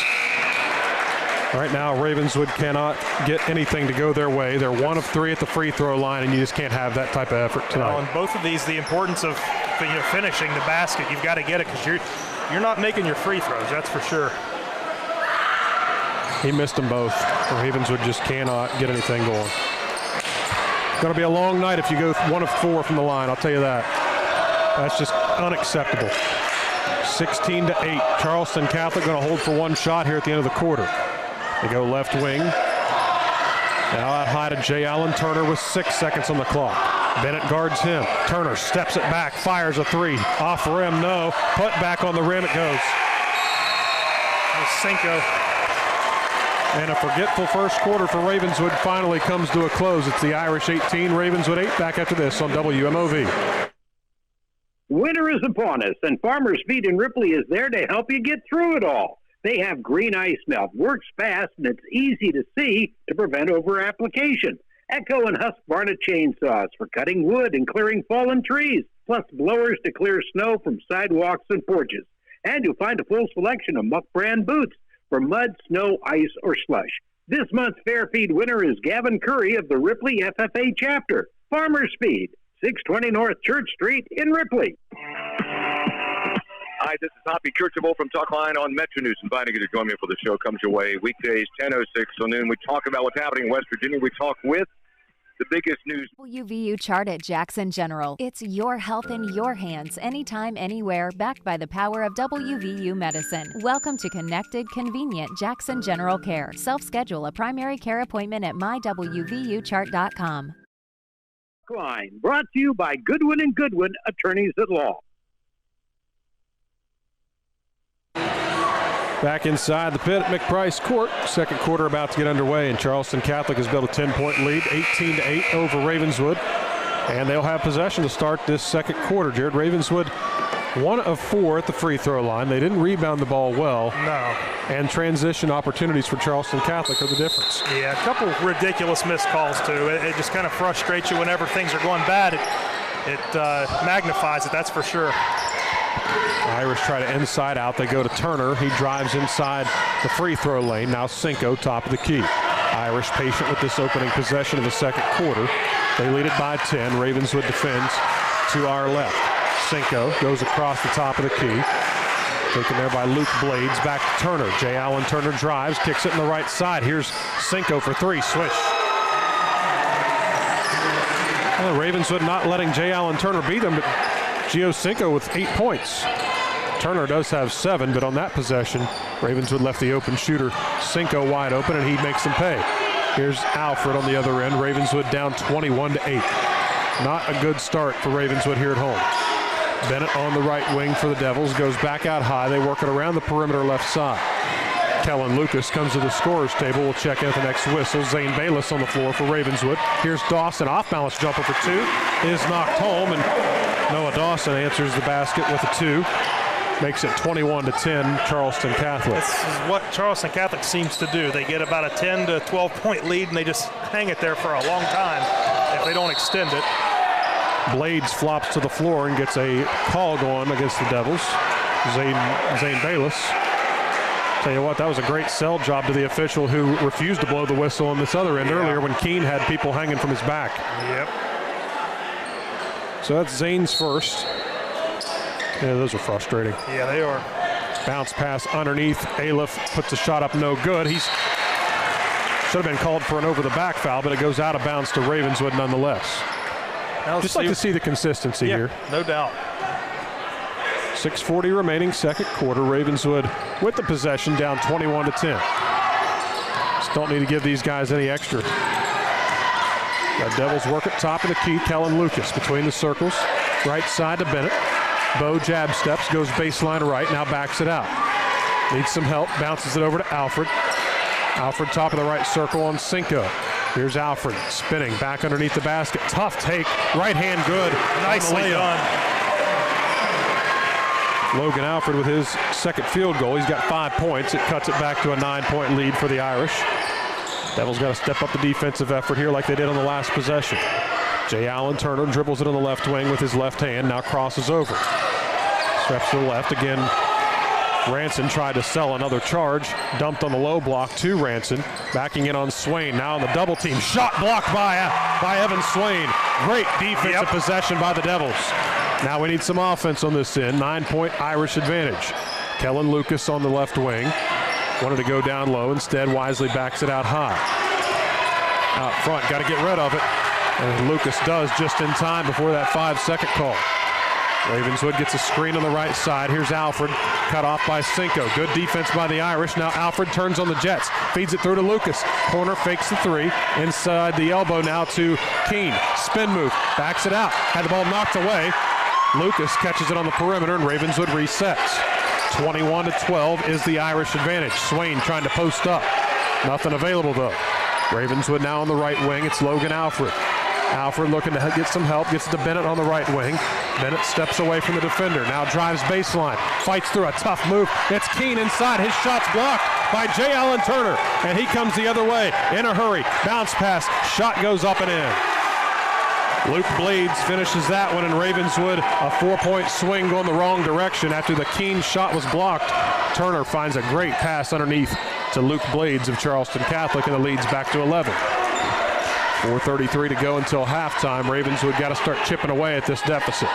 Right now, Ravenswood cannot get anything to go their way. They're 1 of 3 at the free throw line, and you just can't have that type of effort tonight. Well, on both of these, the importance of finishing the basket, you've got to get it because you're not making your free throws, that's for sure. He missed them both. Ravenswood just cannot get anything going. Going to be a long night if you go 1 of 4 from the line, I'll tell you that. That's just unacceptable. 16-8. Charleston Catholic going to hold for 1 shot here at the end of the quarter. They go left wing. Now out high to Jay Allen Turner with 6 seconds on the clock. Bennett guards him. Turner steps it back, fires a three. Off rim, no. Put back on the rim, it goes. Cinco. And a forgetful first quarter for Ravenswood finally comes to a close. It's the Irish 18, Ravenswood 8. Back after this on WMOV. Winter is upon us, and Farmer's Feed in Ripley is there to help you get through it all. They have green ice melt, works fast, and it's easy to see to prevent over-application. Echo and Husqvarna chainsaws for cutting wood and clearing fallen trees, plus blowers to clear snow from sidewalks and porches. And you'll find a full selection of Muck brand boots for mud, snow, ice, or slush. This month's Fair Feed winner is Gavin Curry of the Ripley FFA chapter. Farmer's Feed, 620 North Church Street in Ripley. Hi, this is Hoppy Kirchhoff from Talkline on Metro News, inviting you to join me for the show. Comes your way weekdays, 10:06 till noon. We talk about what's happening in West Virginia. We talk with the biggest news. WVU chart at Jackson General. It's your health in your hands, anytime, anywhere, backed by the power of WVU medicine. Welcome to connected, convenient Jackson General Care. Self-schedule a primary care appointment at mywvuchart.com. Line brought to you by Goodwin & Goodwin, Attorneys at Law. Back inside the pit at McPrice Court. Second quarter about to get underway, and Charleston Catholic has built a 10-point lead, 18-8 over Ravenswood. And they'll have possession to start this second quarter. Jared, Ravenswood 1 of 4 at the free throw line. They didn't rebound the ball well. No. And transition opportunities for Charleston Catholic are the difference. Yeah, a couple of ridiculous missed calls, too. It just kind of frustrates you whenever things are going bad. It magnifies it, that's for sure. Irish try to inside out. They go to Turner. He drives inside the free throw lane. Now Cinco, top of the key. Irish patient with this opening possession of the second quarter. They lead it by 10. Ravenswood defends to our left. Cinco goes across the top of the key. Taken there by Luke Blades. Back to Turner. Jay Allen Turner drives, kicks it in the right side. Here's Cinco for three. Swish. Well, Ravenswood not letting J. Allen Turner beat them, but Gio Cinco with 8 points. Turner does have 7, but on that possession, Ravenswood left the open shooter Cinco wide open, and he makes them pay. Here's Alfred on the other end. Ravenswood down 21-8. Not a good start for Ravenswood here at home. Bennett on the right wing for the Devils, goes back out high. They work it around the perimeter left side. Kellen Lucas comes to the scorer's table. We'll check in at the next whistle. Zane Bayless on the floor for Ravenswood. Here's Dawson, off-balance jumper for 2. Is knocked home, and Noah Dawson answers the basket with a 2. Makes it 21-10, Charleston Catholic. This is what Charleston Catholic seems to do. They get about a 10 to 12-point lead, and they just hang it there for a long time if they don't extend it. Blades flops to the floor and gets a call going against the Devils. Zane Bayless. Tell you what, that was a great sell job to the official who refused to blow the whistle on this other end earlier when Keene had people hanging from his back. Yep. So that's Zane's first. Yeah, those are frustrating. Yeah, they are. Bounce pass underneath. Aliff puts a shot up, no good. He's should have been called for an over-the-back foul, but it goes out of bounds to Ravenswood nonetheless. Just like to see the consistency here. No doubt. 6:40 remaining, second quarter. Ravenswood with the possession, down 21-10. Just don't need to give these guys any extra. Got Devils work at top of the key. Kellen Lucas between the circles. Right side to Bennett. Bo jab steps, goes baseline right, now backs it out. Needs some help, bounces it over to Alfred. Alfred top of the right circle on Cinco. Here's Alfred spinning back underneath the basket. Tough take, right hand good. Nicely done. Logan Alfred with his second field goal. He's got 5 points. It cuts it back to a 9-point lead for the Irish. Devils got to step up the defensive effort here like they did on the last possession. J. Allen Turner dribbles it on the left wing with his left hand, now crosses over. Steps to the left again. Ranson tried to sell another charge. Dumped on the low block to Ranson. Backing in on Swain. Now on the double team. Shot blocked by Evan Swain. Great defensive possession by the Devils. Now we need some offense on this end. 9-point Irish advantage. Kellen Lucas on the left wing. Wanted to go down low. Instead, wisely backs it out high. Out front, got to get rid of it. And Lucas does just in time before that 5-second call. Ravenswood gets a screen on the right side. Here's Alfred, cut off by Cinco. Good defense by the Irish. Now Alfred turns on the Jets, feeds it through to Lucas. Corner fakes the 3, inside the elbow now to Keene. Spin move, backs it out. Had the ball knocked away. Lucas catches it on the perimeter and Ravenswood resets. 21-12 is the Irish advantage. Swain trying to post up. Nothing available though. Ravenswood now on the right wing. It's Logan Alfred. Alfred looking to get some help, gets to Bennett on the right wing. Bennett steps away from the defender, now drives baseline, fights through a tough move. It's Keene inside, his shot's blocked by J. Allen Turner, and he comes the other way in a hurry. Bounce pass, shot goes up and in. Luke Blades finishes that one, and Ravenswood a 4-point swing going the wrong direction after the Keene shot was blocked. Turner finds a great pass underneath to Luke Blades of Charleston Catholic, and the lead's back to 11. 4:33 to go until halftime. Ravenswood got to start chipping away at this deficit.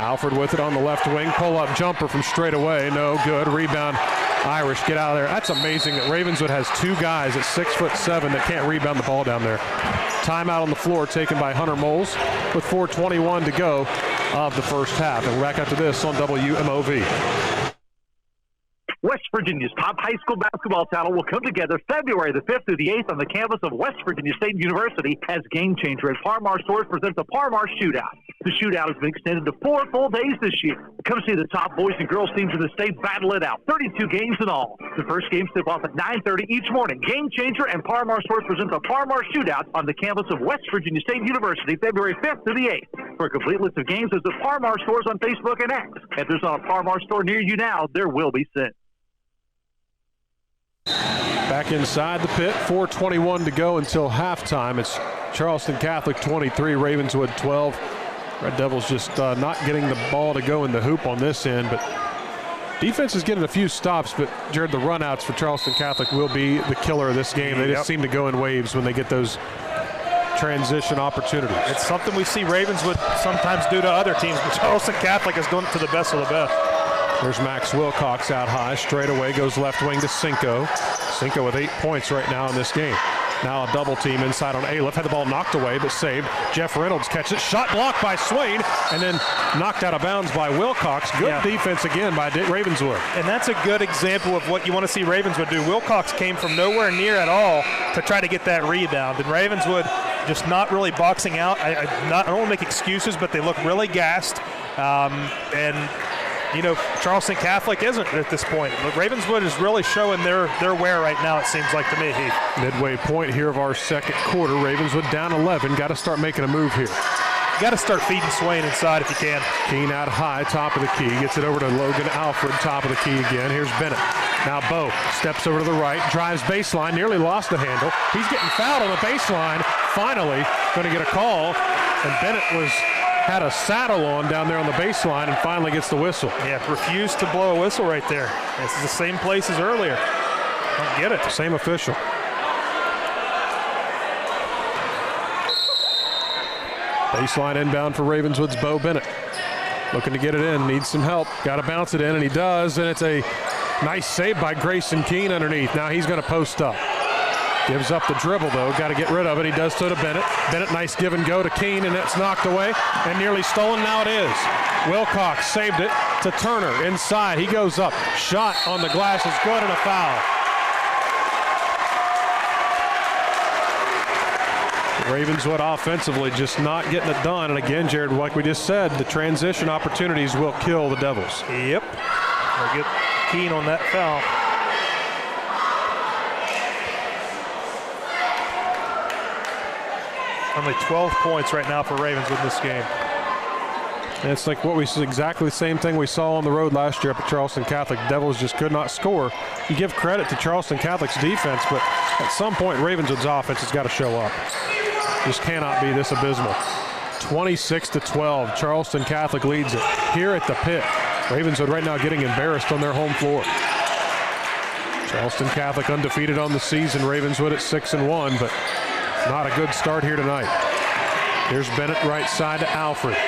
Alfred with it on the left wing. Pull-up jumper from straight away. No good. Rebound. Irish get out of there. That's amazing that Ravenswood has 2 guys at 6'7" that can't rebound the ball down there. Timeout on the floor taken by Hunter Moles with 4:21 to go of the first half. And we're back after this on WMOV. West Virginia's top high school basketball talent will come together February the 5th through the 8th on the campus of West Virginia State University as Game Changer as Parmar Stores presents the Parmar Shootout. The shootout has been extended to 4 full days this year. Come see the top boys and girls teams in the state battle it out. 32 games in all. The first games tip off at 9:30 each morning. Game Changer and Parmar Stores present the Parmar Shootout on the campus of West Virginia State University February 5th through the 8th. For a complete list of games, visit Parmar Stores on Facebook and X. If there's not a Parmar store near you now, there will be soon. Back inside the pit, 4:21 to go until halftime. It's Charleston Catholic 23, Ravenswood 12. Red Devils just not getting the ball to go in the hoop on this end, but defense is getting a few stops, but Jared, the runouts for Charleston Catholic will be the killer of this game. They just seem to go in waves when they get those transition opportunities. It's something we see Ravenswood sometimes do to other teams, but Charleston Catholic has done it to the best of the best. There's Max Wilcox out high, straight away goes left wing to Cinco. Cinco with 8 points right now in this game. Now a double team inside on Aliff. Had the ball knocked away, but saved. Jeff Reynolds catches it. Shot blocked by Swain, and then knocked out of bounds by Wilcox. Good defense again by Ravenswood. And that's a good example of what you want to see Ravenswood do. Wilcox came from nowhere near at all to try to get that rebound. And Ravenswood just not really boxing out. I don't want to make excuses, but they look really gassed. And you know, Charleston Catholic isn't at this point. But Ravenswood is really showing their wear right now, it seems like to me, Heath. Midway point here of our second quarter. Ravenswood down 11. Got to start making a move here. Got to start feeding Swain inside if you can. Keene out high, top of the key. Gets it over to Logan Alfred, top of the key again. Here's Bennett. Now Bo steps over to the right, drives baseline, nearly lost the handle. He's getting fouled on the baseline. Finally going to get a call. And Bennett had a saddle on down there on the baseline and finally gets the whistle. Yeah, refused to blow a whistle right there. This is the same place as earlier. Don't get it. Same official. Baseline inbound for Ravenswood's Bo Bennett. Looking to get it in, needs some help. Got to bounce it in, and he does, and it's a nice save by Grayson Keene underneath. Now he's going to post up. Gives up the dribble, though. Got to get rid of it. He does so to Bennett. Bennett, nice give and go to Keene, and it's knocked away and nearly stolen. Now it is. Wilcox saved it to Turner inside. He goes up. Shot on the glass is good and a foul. Ravenswood offensively just not getting it done. And again, Jared, like we just said, the transition opportunities will kill the Devils. Yep. They'll get Keene on that foul. Only 12 points right now for Ravenswood in this game. And it's like exactly the same thing we saw on the road last year up at Charleston Catholic. The Devils just could not score. You give credit to Charleston Catholic's defense, but at some point Ravenswood's offense has got to show up. Just cannot be this abysmal. 26-12, Charleston Catholic leads it here at the pit. Ravenswood right now getting embarrassed on their home floor. Charleston Catholic undefeated on the season. Ravenswood at 6-1, but not a good start here tonight. Here's Bennett right side to Alfred.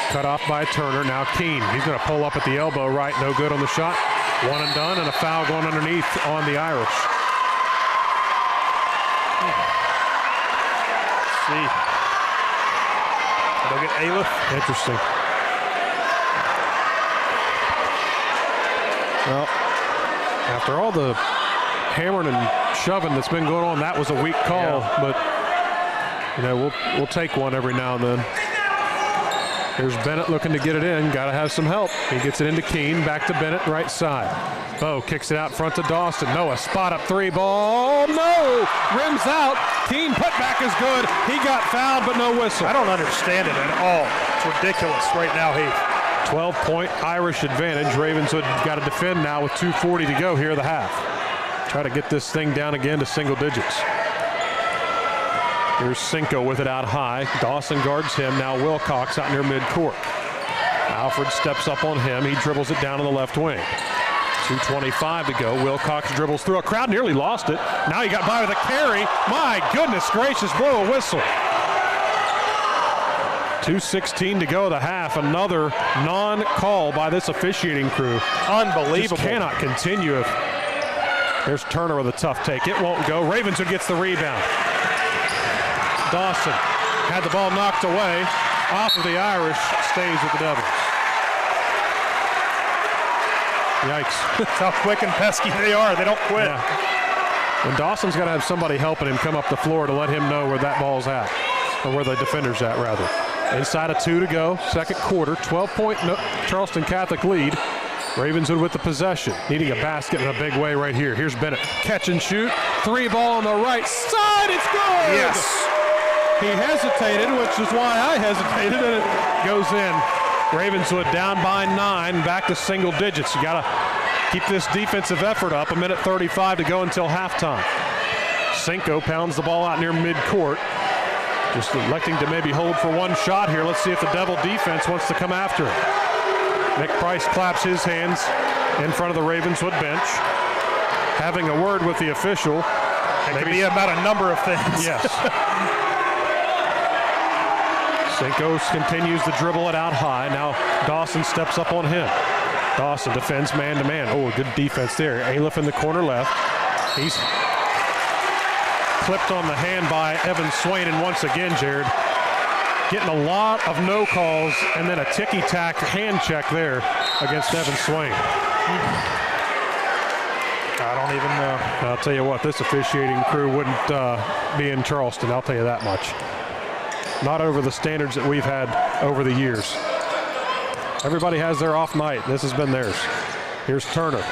Cut off by Turner. Now Keene. He's going to pull up at the elbow right. No good on the shot. One and done, and a foul going underneath on the Irish. Let's see. They'll get Aliff. Interesting. Well, after all the hammering and shoving that's been going on, that was a weak call, but you know, we'll take one every now and then. Here's Bennett looking to get it in. Got to have some help. He gets it into Keene. Back to Bennett, right side. Bo kicks it out front to Dawson. Noah, spot up three ball. No! Rims out. Keene putback is good. He got fouled, but no whistle. I don't understand it at all. It's ridiculous right now, Heath. 12-point Irish advantage. Ravenswood got to defend now with 2:40 to go here at the half. Try to get this thing down again to single digits. Here's Cinco with it out high. Dawson guards him. Now Wilcox out near midcourt. Alfred steps up on him. He dribbles it down on the left wing. 2:25 to go. Wilcox dribbles through a crowd. Nearly lost it. Now he got by with a carry. My goodness gracious, blow a whistle. 2:16 to go the half. Another non-call by this officiating crew. Unbelievable. Just cannot continue. There's Turner with a tough take. It won't go. Ravenswood gets the rebound. Dawson had the ball knocked away off of the Irish, stays with the Devils. Yikes. That's how quick and pesky they are. They don't quit. Yeah. And Dawson's got to have somebody helping him come up the floor to let him know where that ball's at, or where the defender's at, rather. Inside of 2 to go, second quarter, 12-point Charleston Catholic lead. Ravenswood with the possession, needing a basket in a big way right here. Here's Bennett, catch and shoot, three ball on the right side, it's good! Yes! He hesitated, which is why I hesitated, and it goes in. Ravenswood down by 9, back to single digits. You gotta keep this defensive effort up. 1:35 to go until halftime. Cinco pounds the ball out near midcourt. Just electing to maybe hold for one shot here. Let's see if the Devil defense wants to come after it. Nick Price claps his hands in front of the Ravenswood bench, having a word with the official. It could be about a number of things. Yes. Cinco continues to dribble it out high. Now Dawson steps up on him. Dawson defends man-to-man. Oh, good defense there. Aliff in the corner left. clipped on the hand by Evan Swain, and once again, Jared, getting a lot of no calls and then a ticky-tack hand check there against Evan Swain. I don't even know. I'll tell you what, this officiating crew wouldn't be in Charleston, I'll tell you that much. Not over the standards that we've had over the years. Everybody has their off night. This has been theirs. Here's Turner.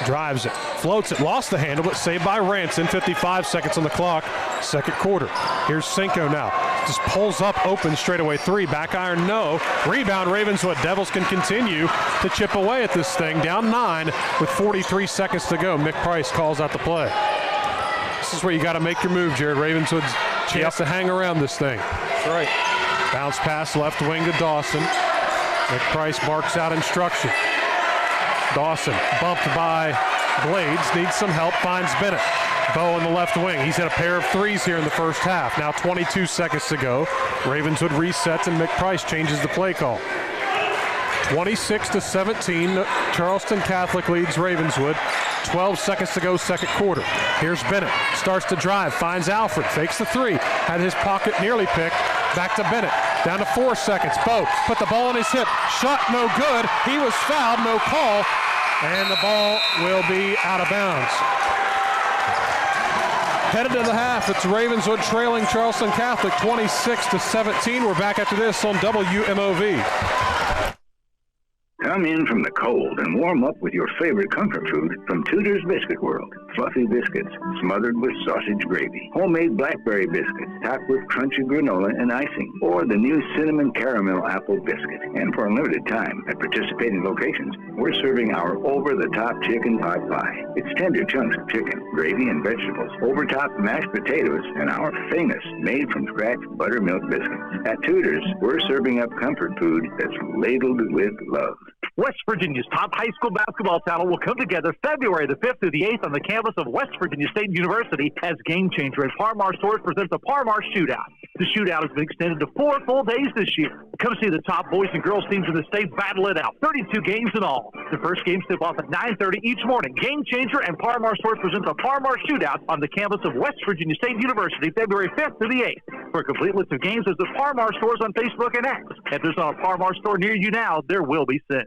Drives it, floats it, lost the handle, but saved by Ranson. 55 seconds on the clock, second quarter. Here's Cinco now. Just pulls up, open straightaway three. Back iron, no. Rebound, Ravenswood. Devils can continue to chip away at this thing. Down 9 with 43 seconds to go. Mick Price calls out the play. This is where you got to make your move, Jared. Ravenswood's chance to hang around this thing. That's right. Bounce pass left wing to Dawson. Mick Price barks out instruction. Dawson bumped by Blades, needs some help, finds Bennett. Bow on the left wing. He's hit a pair of threes here in the first half. Now 22 seconds to go. Ravenswood resets and Mick Price changes the play call. 26-17, Charleston Catholic leads Ravenswood. 12 seconds to go, second quarter. Here's Bennett, starts to drive, finds Alfred, fakes the three, had his pocket nearly picked, back to Bennett, down to 4 seconds. Bow put the ball on his hip, shot no good, he was fouled, no call, and the ball will be out of bounds. Headed to the half, it's Ravenswood trailing Charleston Catholic 26-17. We're back after this on WMOV. Come in from the cold and warm up with your favorite comfort food from Tudor's Biscuit World. Fluffy biscuits smothered with sausage gravy. Homemade blackberry biscuits topped with crunchy granola and icing. Or the new cinnamon caramel apple biscuit. And for a limited time at participating locations, we're serving our over-the-top chicken pot pie. It's tender chunks of chicken, gravy, and vegetables, over-top mashed potatoes, and our famous made-from-scratch buttermilk biscuits. At Tudor's, we're serving up comfort food that's ladled with love. West Virginia's top high school basketball talent will come together February the 5th through the 8th on the campus of West Virginia State University as Game Changer as Parmar Stores presents the Parmar Shootout. The shootout has been extended to 4 full days this year. Come see the top boys and girls teams in the state battle it out. 32 games in all. The first games tip off at 9:30 each morning. Game Changer and Parmar Stores present the Parmar Shootout on the campus of West Virginia State University February 5th through the 8th. For a complete list of games, visit Parmar Stores on Facebook and X. If there's not a Parmar store near you now, there will be soon.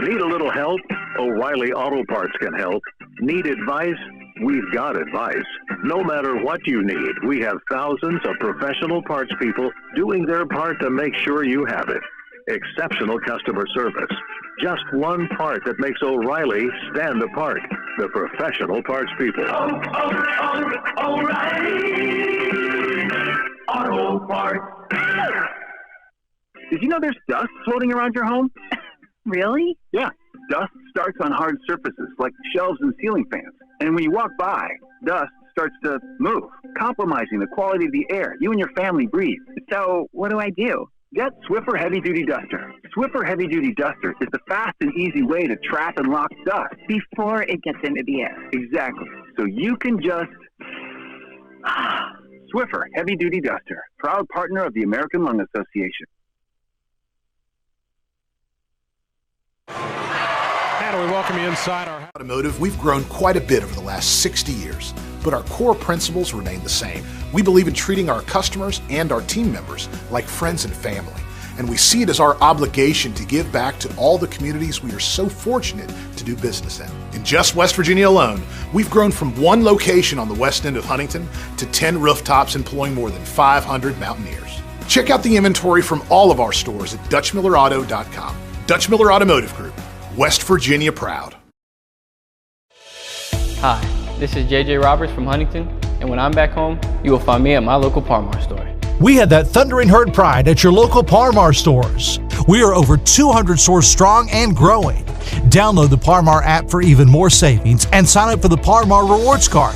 Need a little help? O'Reilly Auto Parts can help. Need advice? We've got advice. No matter what you need, we have thousands of professional parts people doing their part to make sure you have it. Exceptional customer service. Just one part that makes O'Reilly stand apart. The professional parts people. O'Reilly Auto Parts. Did you know there's dust floating around your home? Really? Yeah. Dust starts on hard surfaces like shelves and ceiling fans. And when you walk by, dust starts to move, compromising the quality of the air you and your family breathe. So what do I do? Get Swiffer Heavy Duty Duster. Swiffer Heavy Duty Duster is the fast and easy way to trap and lock dust. Before it gets into the air. Exactly. So you can just... Swiffer Heavy Duty Duster, proud partner of the American Lung Association. And we welcome you inside our automotive. We've grown quite a bit over the last 60 years, but our core principles remain the same. We believe in treating our customers and our team members like friends and family, and we see it as our obligation to give back to all the communities we are so fortunate to do business in. In just West Virginia alone, we've grown from 1 location on the west end of Huntington to 10 rooftops employing more than 500 Mountaineers. Check out the inventory from all of our stores at DutchMillerAuto.com. Dutch Miller Automotive Group, West Virginia proud. Hi, this is JJ Roberts from Huntington, and when I'm back home, you will find me at my local Parmar store. We have that thundering herd pride at your local Parmar stores. We are over 200 stores strong and growing. Download the Parmar app for even more savings and sign up for the Parmar Rewards Card.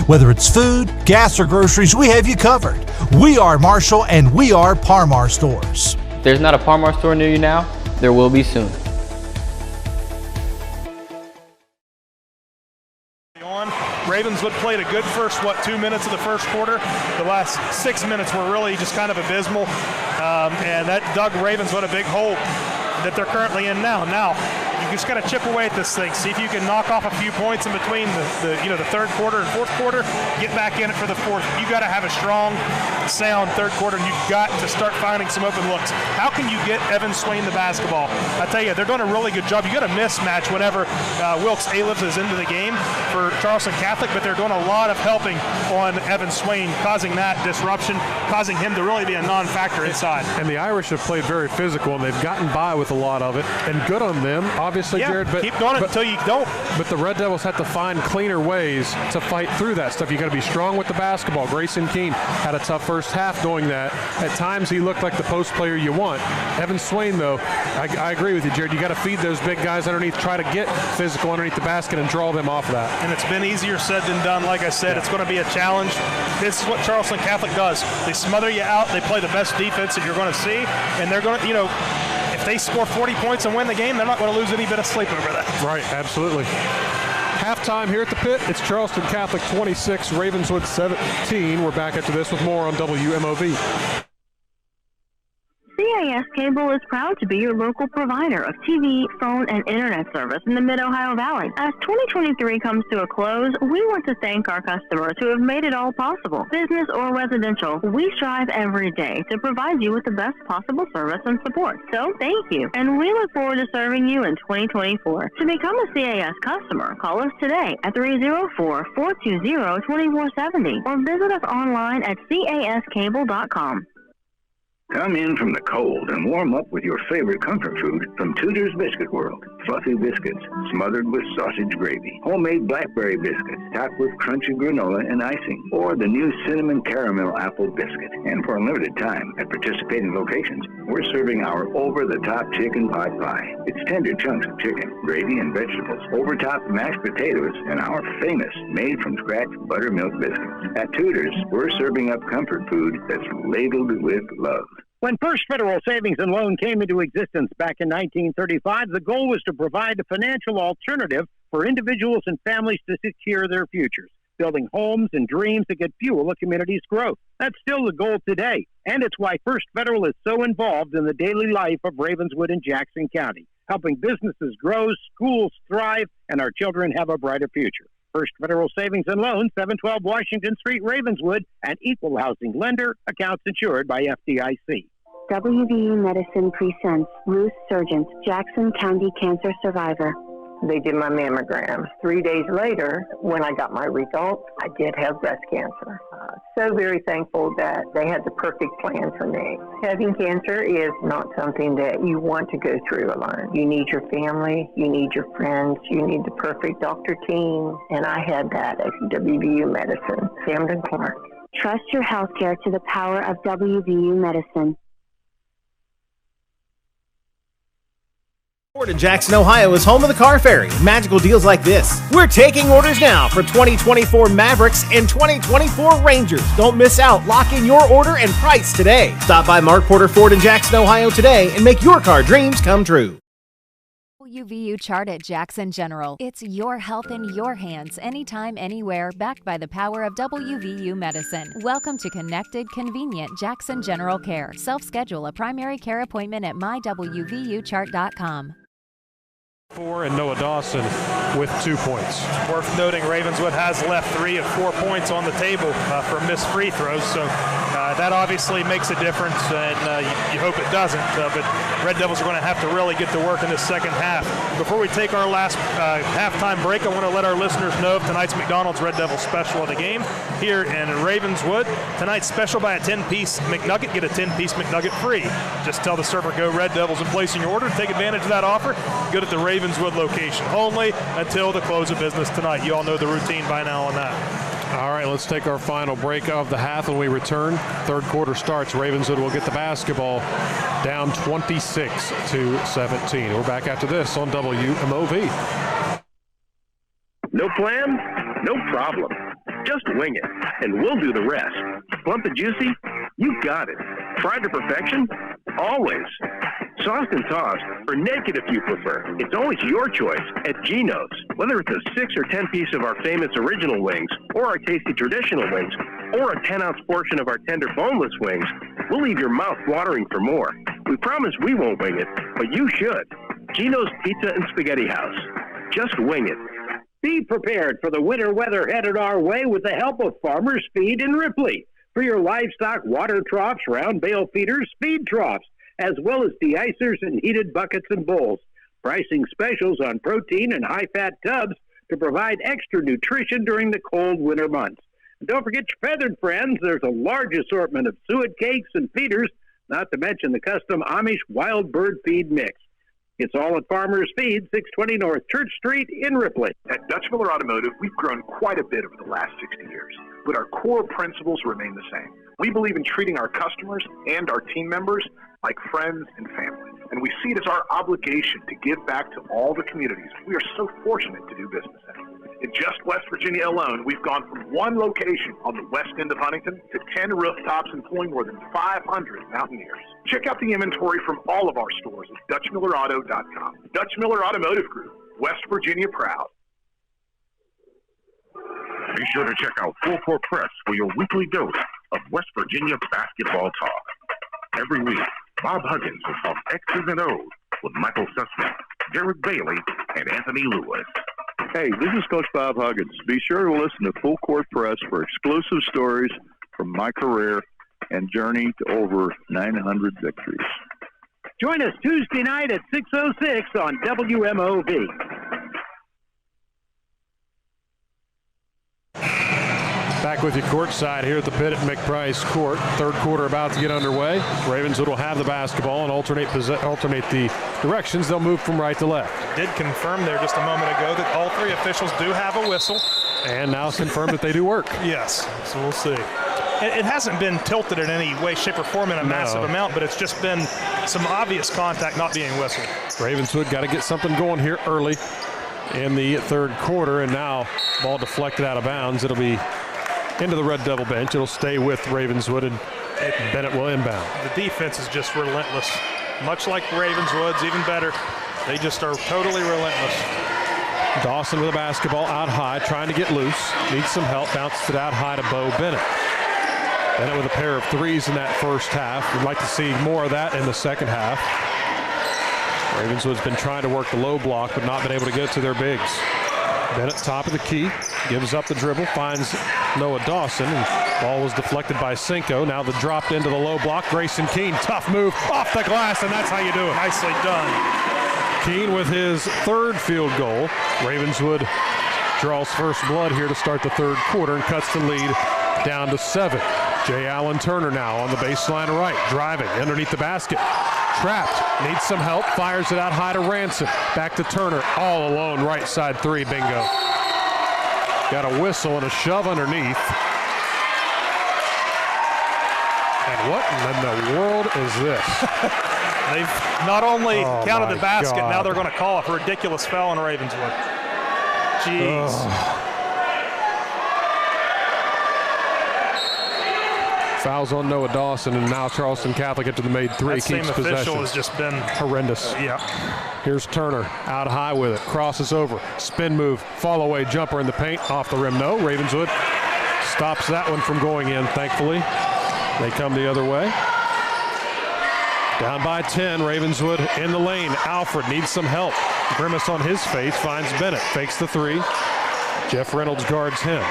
Whether it's food, gas, or groceries, we have you covered. We are Marshall and we are Parmar stores. If there's not a Parmar store near you now, there will be soon. Ravenswood played a good first, 2 minutes of the first quarter. The last 6 minutes were really just kind of abysmal. And that dug Ravenswood a big hole that they're currently in now. Now, You just got to chip away at this thing. See if you can knock off a few points in between the third quarter and fourth quarter. Get back in it for the fourth. You got to have a strong, sound third quarter, and you've got to start finding some open looks. How can you get Evan Swain the basketball? I tell you, they're doing a really good job. You got a mismatch whenever Wilkes Alives is into the game for Charleston Catholic, but they're doing a lot of helping on Evan Swain, causing that disruption, causing him to really be a non-factor inside. And the Irish have played very physical, and they've gotten by with a lot of it, and good on them, obviously, yeah, Jared. But keep doing it until you don't. But the Red Devils have to find cleaner ways to fight through that stuff. You got to be strong with the basketball. Grayson Keene had a tough first half doing that. At times, he looked like the post player you want. Evan Swain, though, I agree with you, Jared. You got to feed those big guys underneath, try to get physical underneath the basket and draw them off of that. And it's been easier said than done. Like I said, it's going to be a challenge. This is what Charleston Catholic does. They smother you out. They play the best defense that you're going to see, and they're going to, if they score 40 points and win the game, they're not going to lose any bit of sleep over that. Right, absolutely. Halftime here at the pit, it's Charleston Catholic 26, Ravenswood 17. We're back after this with more on WMOV. CAS Cable is proud to be your local provider of TV, phone, and internet service in the Mid-Ohio Valley. As 2023 comes to a close, we want to thank our customers who have made it all possible. Business or residential, we strive every day to provide you with the best possible service and support. So thank you, and we look forward to serving you in 2024. To become a CAS customer, call us today at 304-420-2470 or visit us online at cascable.com. Come in from the cold and warm up with your favorite comfort food from Tudor's Biscuit World. Fluffy biscuits smothered with sausage gravy. Homemade blackberry biscuits topped with crunchy granola and icing. Or the new cinnamon caramel apple biscuit. And for a limited time at participating locations, we're serving our over-the-top chicken pot pie. It's tender chunks of chicken, gravy, and vegetables, over-top mashed potatoes, and our famous made-from-scratch buttermilk biscuits. At Tudor's, we're serving up comfort food that's ladled with love. When First Federal Savings and Loan came into existence back in 1935, the goal was to provide a financial alternative for individuals and families to secure their futures, building homes and dreams that could fuel a community's growth. That's still the goal today, and it's why First Federal is so involved in the daily life of Ravenswood and Jackson County, helping businesses grow, schools thrive, and our children have a brighter future. First Federal Savings and Loan, 712 Washington Street, Ravenswood, an equal housing lender, accounts insured by FDIC. WVU Medicine presents Ruth Surgeons, Jackson County cancer survivor. They did my mammogram. 3 days later, when I got my results, I did have breast cancer. So very thankful that they had the perfect plan for me. Having cancer is not something that you want to go through alone. You need your family, you need your friends, you need the perfect doctor team, and I had that at WVU Medicine. Camden Clark. Trust your healthcare to the power of WVU Medicine. Ford in Jackson, Ohio is home of the Car Ferry. Magical deals like this. We're taking orders now for 2024 Mavericks and 2024 Rangers. Don't miss out. Lock in your order and price today. Stop by Mark Porter Ford in Jackson, Ohio today and make your car dreams come true. WVU chart at Jackson General. It's your health in your hands, anytime, anywhere, backed by the power of WVU medicine. Welcome to connected, convenient Jackson General Care. Self-schedule a primary care appointment at mywvuchart.com. And Noah Dawson with 2 points. Worth noting, Ravenswood has left 3 of 4 points on the table for missed free throws, so that obviously makes a difference, and you hope it doesn't. But Red Devils are going to have to really get to work in this second half. Before we take our last halftime break, I want to let our listeners know of tonight's McDonald's Red Devil special of the game here in Ravenswood. Tonight's special: buy a 10-piece McNugget, get a 10-piece McNugget free. Just tell the server, "Go Red Devils," and placing your order. Take advantage of that offer. Good at the Ravenswood location only until the close of business tonight. You all know the routine by now on that. All right, let's take our final break of the half. When we return, third quarter starts. Ravenswood will get the basketball down 26-17. We're back after this on WMOV. No plan? No problem. Just wing it, and we'll do the rest. Plump and juicy? You got it. Fried to perfection? Always. Sauced and tossed, or naked if you prefer. It's always your choice at Geno's. Whether it's a 6 or 10 piece of our famous original wings, or our tasty traditional wings, or a 10-ounce portion of our tender boneless wings, we'll leave your mouth watering for more. We promise we won't wing it, but you should. Gino's Pizza and Spaghetti House. Just wing it. Be prepared for the winter weather headed our way with the help of Farmers Feed in Ripley. For your livestock water troughs, round bale feeders, feed troughs, as well as de-icers and heated buckets and bowls. Pricing specials on protein and high-fat tubs to provide extra nutrition during the cold winter months. And don't forget your feathered friends. There's a large assortment of suet cakes and feeders, not to mention the custom Amish wild bird feed mix. It's all at Farmers Feed, 620 North Church Street in Ripley. At Dutch Miller Automotive, we've grown quite a bit over the last 60 years, but our core principles remain the same. We believe in treating our customers and our team members like friends and family, and we see it as our obligation to give back to all the communities we are so fortunate to do business in. In just West Virginia alone, we've gone from one location on the west end of Huntington to 10 rooftops employing more than 500 Mountaineers. Check out the inventory from all of our stores at DutchMillerAuto.com. Dutch Miller Automotive Group, West Virginia proud. Be sure to check out Full Court Press for your weekly dose of West Virginia basketball talk. Every week, Bob Huggins will talk X's and O's with Michael Sussman, Derek Bailey, and Anthony Lewis. Hey, this is Coach Bob Huggins. Be sure to listen to Full Court Press for exclusive stories from my career and journey to over 900 victories. Join us Tuesday night at 6:06 on WMOV. Back with you courtside here at the pit at McPrice Court. Third quarter about to get underway. Ravenswood will have the basketball and alternate the directions. They'll move from right to left. Did confirm there just a moment ago that all three officials do have a whistle. And now it's confirmed that they do work. Yes, so we'll see. It hasn't been tilted in any way, shape, or form in a massive amount, but it's just been some obvious contact not being whistled. Ravenswood got to get something going here early in the third quarter, and now ball deflected out of bounds. It'll be into the Red Devil bench. It'll stay with Ravenswood, and Bennett will inbound. The defense is just relentless. Much like Ravenswood's, even better. They just are totally relentless. Dawson with a basketball out high, trying to get loose. Needs some help. Bounces it out high to Bo Bennett. Bennett with a pair of threes in that first half. We'd like to see more of that in the second half. Ravenswood's been trying to work the low block, but not been able to get to their bigs. Bennett, top of the key, gives up the dribble, finds Noah Dawson, and ball was deflected by Cinco. Now the drop into the low block. Grayson Keene, tough move off the glass, and that's how you do it. Nicely done. Keene with his third field goal. Ravenswood draws first blood here to start the third quarter and cuts the lead down to 7. Jay Allen Turner now on the baseline right, driving underneath the basket. Trapped, needs some help, fires it out high to Ransom. Back to Turner, all alone, right side three, bingo. Got a whistle and a shove underneath. And what in the world is this? They've not only counted the basket, now they're going to call a ridiculous foul on Ravenswood. Jeez. Fouls on Noah Dawson, and now Charleston Catholic into the made three. That same keeps possession. official has just been horrendous. Yeah. Here's Turner out high with it, crosses over, spin move, fall away jumper in the paint, off the rim. No, Ravenswood stops that one from going in. Thankfully, they come the other way. Down by 10, Ravenswood in the lane. Alfred needs some help. Grimace on his face, finds Bennett, fakes the three. Jeff Reynolds guards him.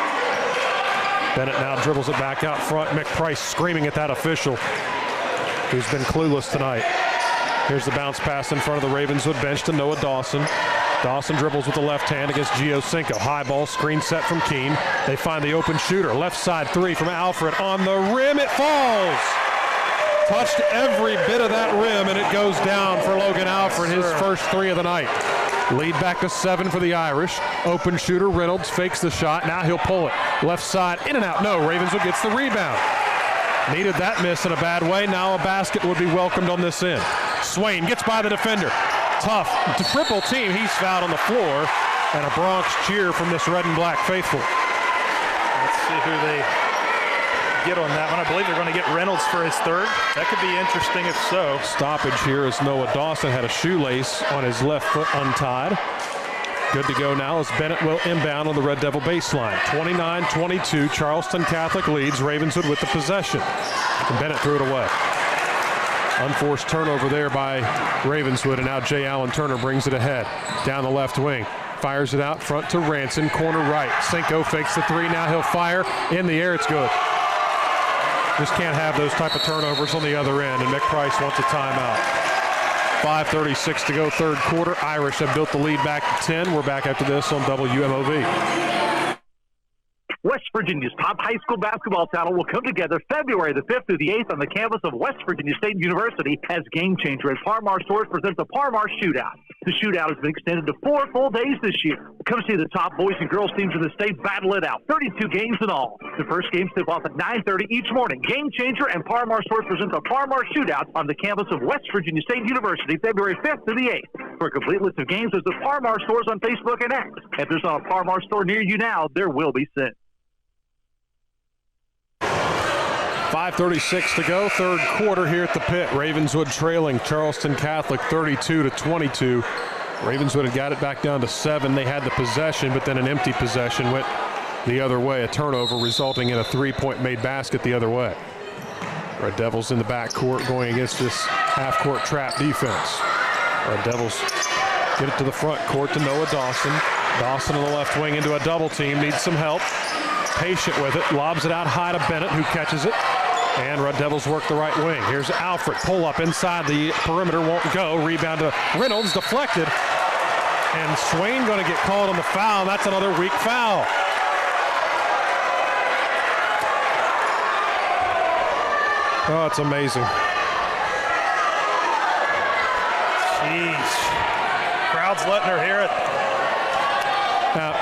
Bennett now dribbles it back out front. McPrice screaming at that official, who's been clueless tonight. Here's the bounce pass in front of the Ravenswood bench to Noah Dawson. Dawson dribbles with the left hand against Gio Cinco. High ball, screen set from Keene. They find the open shooter. Left side three from Alfred on the rim. It falls. Touched every bit of that rim, and it goes down for Logan Alfred, his first three of the night. Lead back to 7 for the Irish. Open shooter, Reynolds fakes the shot. Now he'll pull it. Left side, in and out. No, Ravenswood gets the rebound. Needed that miss in a bad way. Now a basket would be welcomed on this end. Swain gets by the defender. Tough. Triple team. He's fouled on the floor. And a Bronx cheer from this red and black faithful. Let's see who they get on that one. I believe they're going to get Reynolds for his third. That could be interesting if so. Stoppage here as Noah Dawson had a shoelace on his left foot untied. Good to go now as Bennett will inbound on the Red Devil baseline. 29-22, Charleston Catholic leads. Ravenswood with the possession. And Bennett threw it away. Unforced turnover there by Ravenswood, and now Jay Allen Turner brings it ahead. Down the left wing. Fires it out front to Ranson, corner right. Cinco fakes the three, now he'll fire. In the air, it's good. Just can't have those type of turnovers on the other end, and McPrice wants a timeout. 5:36 to go, third quarter. Irish have built the lead back to 10. We're back after this on WMOV. West Virginia's top high school basketball title will come together February the 5th through the 8th on the campus of West Virginia State University as Game Changer as Parmar Stores presents the Parmar Shootout. The shootout has been extended to 4 full days this year. Come see the top boys and girls teams in the state battle it out. 32 games in all. The first games tip off at 9:30 each morning. Game Changer and Parmar Stores present the Parmar Shootout on the campus of West Virginia State University February 5th to the 8th. For a complete list of games, visit Parmar Stores on Facebook and X. If there's not a Parmar store near you now, there will be soon. 5:36 to go, third quarter here at the pit. Ravenswood trailing Charleston Catholic 32-22. Ravenswood had got it back down to 7. They had the possession, but then an empty possession went the other way. A turnover resulting in a three-point made basket the other way. Red Devils in the backcourt going against this half-court trap defense. Red Devils get it to the front court to Noah Dawson. Dawson on the left wing into a double team, needs some help. Patient with it, lobs it out high to Bennett, who catches it. And Red Devils work the right wing. Here's Alfred, pull up inside the perimeter, won't go. Rebound to Reynolds, deflected. And Swain going to get called on the foul. That's another weak foul. Oh, it's amazing. Jeez. Crowd's letting her hear it.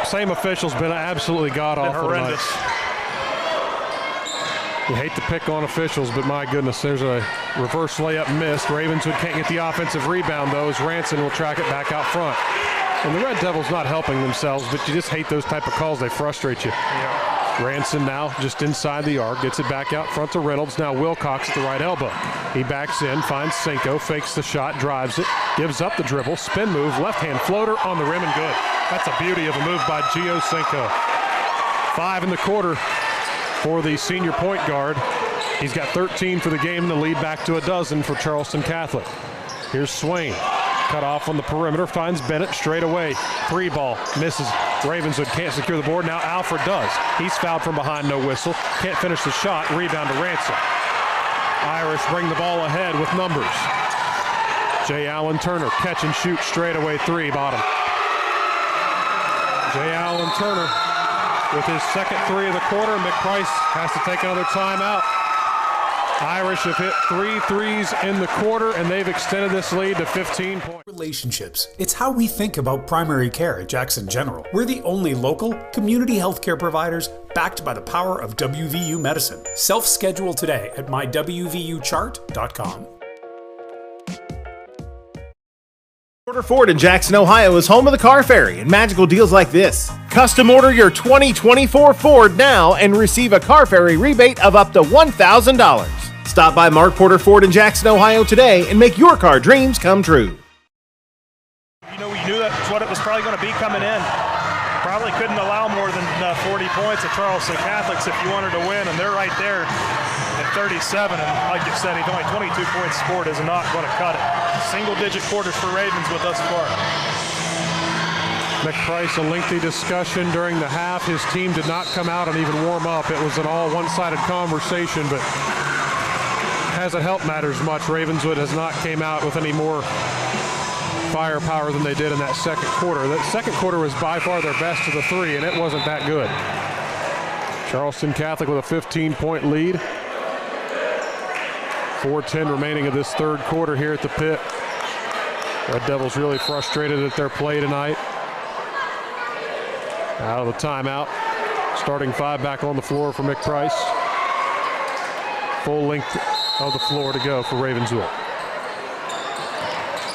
Same official's been absolutely god-awful tonight. You hate to pick on officials, but my goodness, there's a reverse layup missed. Ravenswood can't get the offensive rebound, though, as Ranson will track it back out front. And the Red Devils not helping themselves, but you just hate those type of calls. They frustrate you. Yeah. Ranson now just inside the arc, gets it back out front to Reynolds. Now Wilcox at the right elbow. He backs in, finds Cinco, fakes the shot, drives it, gives up the dribble, spin move, left-hand floater on the rim and good. That's a beauty of a move by Gio Cinco. 5 in the quarter for the senior point guard. He's got 13 for the game and the lead back to a dozen for Charleston Catholic. Here's Swain. Cut off on the perimeter, finds Bennett straight away. 3 ball, misses. Ravenswood can't secure the board. Now Alfred does. He's fouled from behind, no whistle. Can't finish the shot. Rebound to Ransom. Irish bring the ball ahead with numbers. Jay Allen Turner, catch and shoot straight away 3, bottom. Jay Allen Turner with his second 3 of the quarter. McPrice has to take another timeout. Irish have hit 3 threes in the quarter, and they've extended this lead to 15 points. Relationships. It's how we think about primary care at Jackson General. We're the only local community healthcare providers backed by the power of WVU medicine. Self-schedule today at mywvuchart.com. Ford in Jackson, Ohio is home of the Car Ferry and magical deals like this. Custom order your 2024 Ford now and receive a Car Ferry rebate of up to $1,000. Stop by Mark Porter Ford in Jackson, Ohio today and make your car dreams come true. You know, we knew that's what it was probably going to be coming in. Probably couldn't allow more than 40 points at Charleston Catholics if you wanted to win, and they're right there at 37. And like you said, even only 22 points scored is not going to cut it. Single-digit quarters for Ravenswood thus far. McPrice, a lengthy discussion during the half. His team did not come out and even warm up. It was an all one-sided conversation, but hasn't helped matters much. Ravenswood has not came out with any more firepower than they did in that second quarter. That second quarter was by far their best of the 3, and it wasn't that good. Charleston Catholic with a 15-point lead. 4:10 remaining of this third quarter here at the pit. Red Devils really frustrated at their play tonight. Out of the timeout. Starting 5 back on the floor for McPrice. Full length of the floor to go for Ravenswood.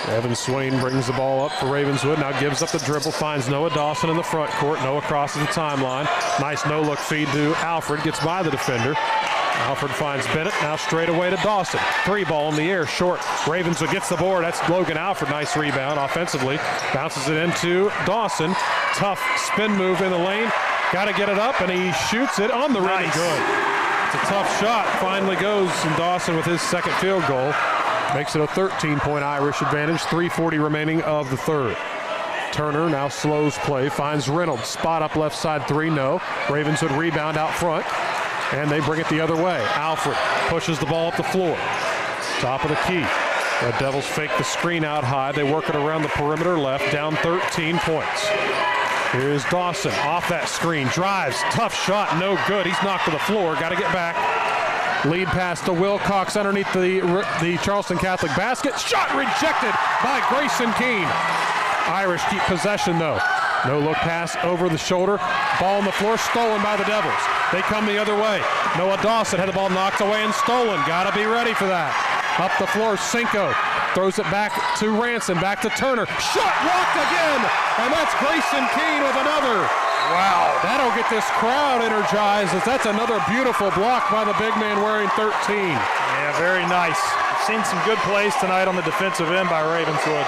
Evan Swain brings the ball up for Ravenswood. Now gives up the dribble, finds Noah Dawson in the front court. Noah crosses the timeline. Nice no-look feed to Alfred. Gets by the defender. Alfred finds Bennett. Now straight away to Dawson. 3 ball in the air, short. Ravenswood gets the board. That's Logan Alfred. Nice rebound offensively. Bounces it into Dawson. Tough spin move in the lane. Got to get it up, and he shoots it on the rim. Nice. Good. It's a tough shot. Finally goes, and Dawson with his second field goal. Makes it a 13-point Irish advantage, 3:40 remaining of the third. Turner now slows play, finds Reynolds. Spot up left side three, no. Ravenswood rebound out front, and they bring it the other way. Alfred pushes the ball up the floor. Top of the key. The Devils fake the screen out high. They work it around the perimeter left, down 13 points. Here's Dawson off that screen, drives, tough shot, no good. He's knocked to the floor, got to get back. Lead pass to Wilcox underneath the Charleston Catholic basket. Shot rejected by Grayson Keene. Irish keep possession though. No look pass over the shoulder. Ball on the floor, stolen by the Devils. They come the other way. Noah Dawson had the ball knocked away and stolen. Got to be ready for that. Up the floor, Cinco throws it back to Ranson, back to Turner. Shot blocked again, and that's Grayson Keene with another. Wow. That'll get this crowd energized, as that's another beautiful block by the big man wearing 13. Yeah, very nice. I've seen some good plays tonight on the defensive end by Ravenswood.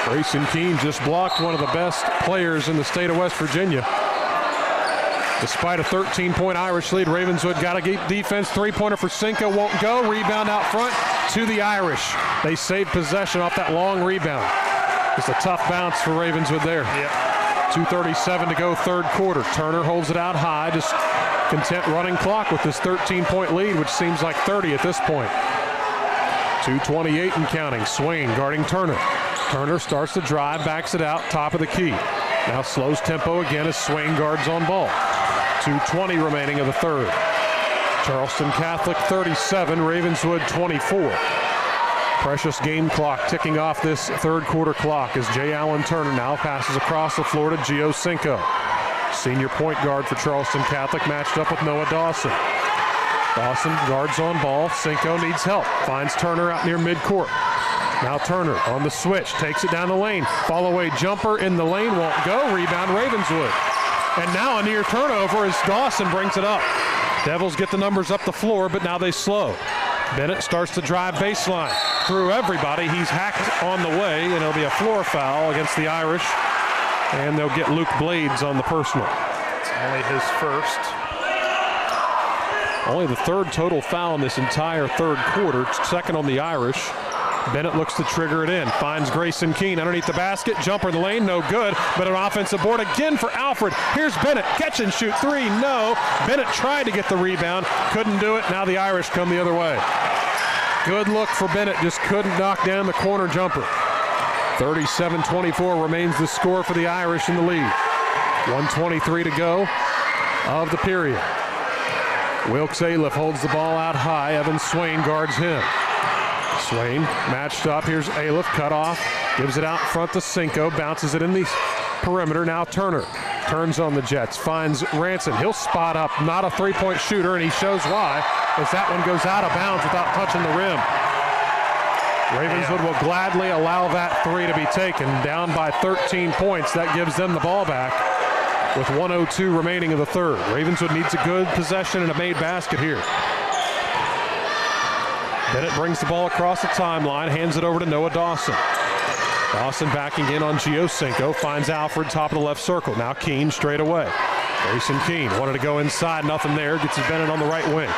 Grayson Keene just blocked one of the best players in the state of West Virginia. Despite a 13-point Irish lead, Ravenswood got a defense. Three-pointer for Cinco, won't go. Rebound out front to the Irish. They save possession off that long rebound. It's a tough bounce for Ravenswood there. Yep. 2:37 to go, third quarter. Turner holds it out high, just content running clock with this 13-point lead, which seems like 30 at this point. 2:28 and counting. Swain guarding Turner. Turner starts to drive, backs it out, top of the key. Now slows tempo again as Swain guards on ball. 2:20 remaining of the third. Charleston Catholic 37, Ravenswood 24. Precious game clock ticking off this third quarter clock as Jay Allen Turner now passes across the floor to Gio Cinco. Senior point guard for Charleston Catholic matched up with Noah Dawson. Dawson guards on ball. Cinco needs help. Finds Turner out near midcourt. Now Turner on the switch, takes it down the lane. Fall away jumper in the lane, won't go. Rebound Ravenswood. And now a near turnover as Dawson brings it up. Devils get the numbers up the floor, but now they slow. Bennett starts to drive baseline. Through everybody, he's hacked on the way, and it'll be a floor foul against the Irish. And they'll get Luke Blades on the personal. It's only his first. Only the third total foul in this entire third quarter, second on the Irish. Bennett looks to trigger it in, finds Grayson Keene underneath the basket, jumper in the lane, no good, but an offensive board again for Alfred. Here's Bennett, catch and shoot three, no. Bennett tried to get the rebound, couldn't do it, now the Irish come the other way. Good look for Bennett, just couldn't knock down the corner jumper. 37-24 remains the score for the Irish in the lead. 1:23 to go of the period. Wilkes Aliff holds the ball out high, Evan Swain guards him. Swain matched up. Here's Aliff, cut off, gives it out front to Cinco, bounces it in the perimeter. Now Turner turns on the Jets, finds Ranson. He'll spot up, not a three-point shooter, and he shows why, as that one goes out of bounds without touching the rim. Ravenswood will gladly allow that three to be taken. Down by 13 points. That gives them the ball back with 1:02 remaining of the third. Ravenswood needs a good possession and a made basket here. Bennett brings the ball across the timeline, hands it over to Noah Dawson. Dawson backing in on Gio Cinco, finds Alfred top of the left circle. Now Keene straight away. Grayson Keene wanted to go inside, nothing there, gets it Bennett on the right wing.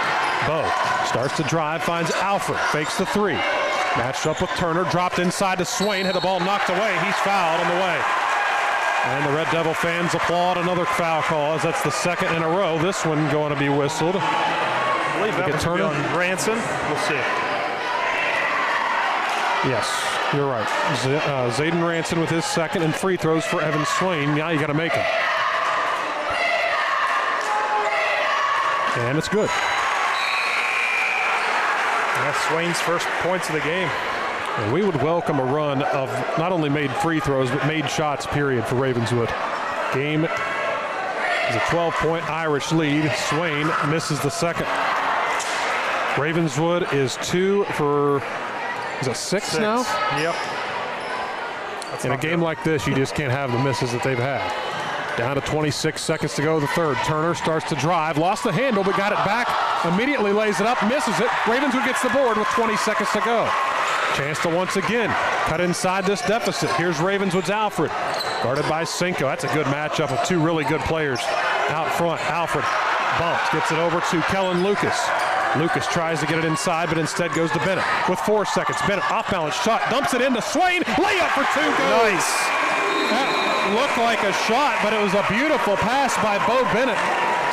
Bo starts to drive, finds Alfred, fakes the three. Matched up with Turner, dropped inside to Swain, had the ball knocked away, he's fouled on the way. And the Red Devil fans applaud another foul call, as that's the second in a row. This one going to be whistled. I believe that was on Ranson. We'll see. Yes, you're right. Zayden Ranson with his second, and free throws for Evan Swain. Now you got to make them. And it's good. That's Swain's first points of the game. And we would welcome a run of not only made free throws, but made shots, period, for Ravenswood. Game is a 12-point Irish lead. Swain misses the second. Ravenswood is 2 for, is it 6 now? Yep. That's in a game like this, you just can't have the misses that they've had. Down to 26 seconds to go the third. Turner starts to drive, lost the handle, but got it back. Immediately lays it up, misses it. Ravenswood gets the board with 20 seconds to go. Chance to once again cut inside this deficit. Here's Ravenswood's Alfred, guarded by Cinco. That's a good matchup of two really good players out front. Alfred bumps, gets it over to Kellen Lucas. Lucas tries to get it inside, but instead goes to Bennett with 4 seconds. Bennett off-balance shot, dumps it into Swain. Layup for 2 goes. Nice. That looked like a shot, but it was a beautiful pass by Bo Bennett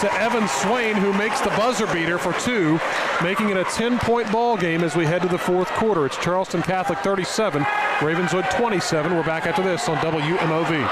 to Evan Swain, who makes the buzzer beater for 2, making it a 10-point ball game as we head to the fourth quarter. It's Charleston Catholic 37, Ravenswood 27. We're back after this on WMOV.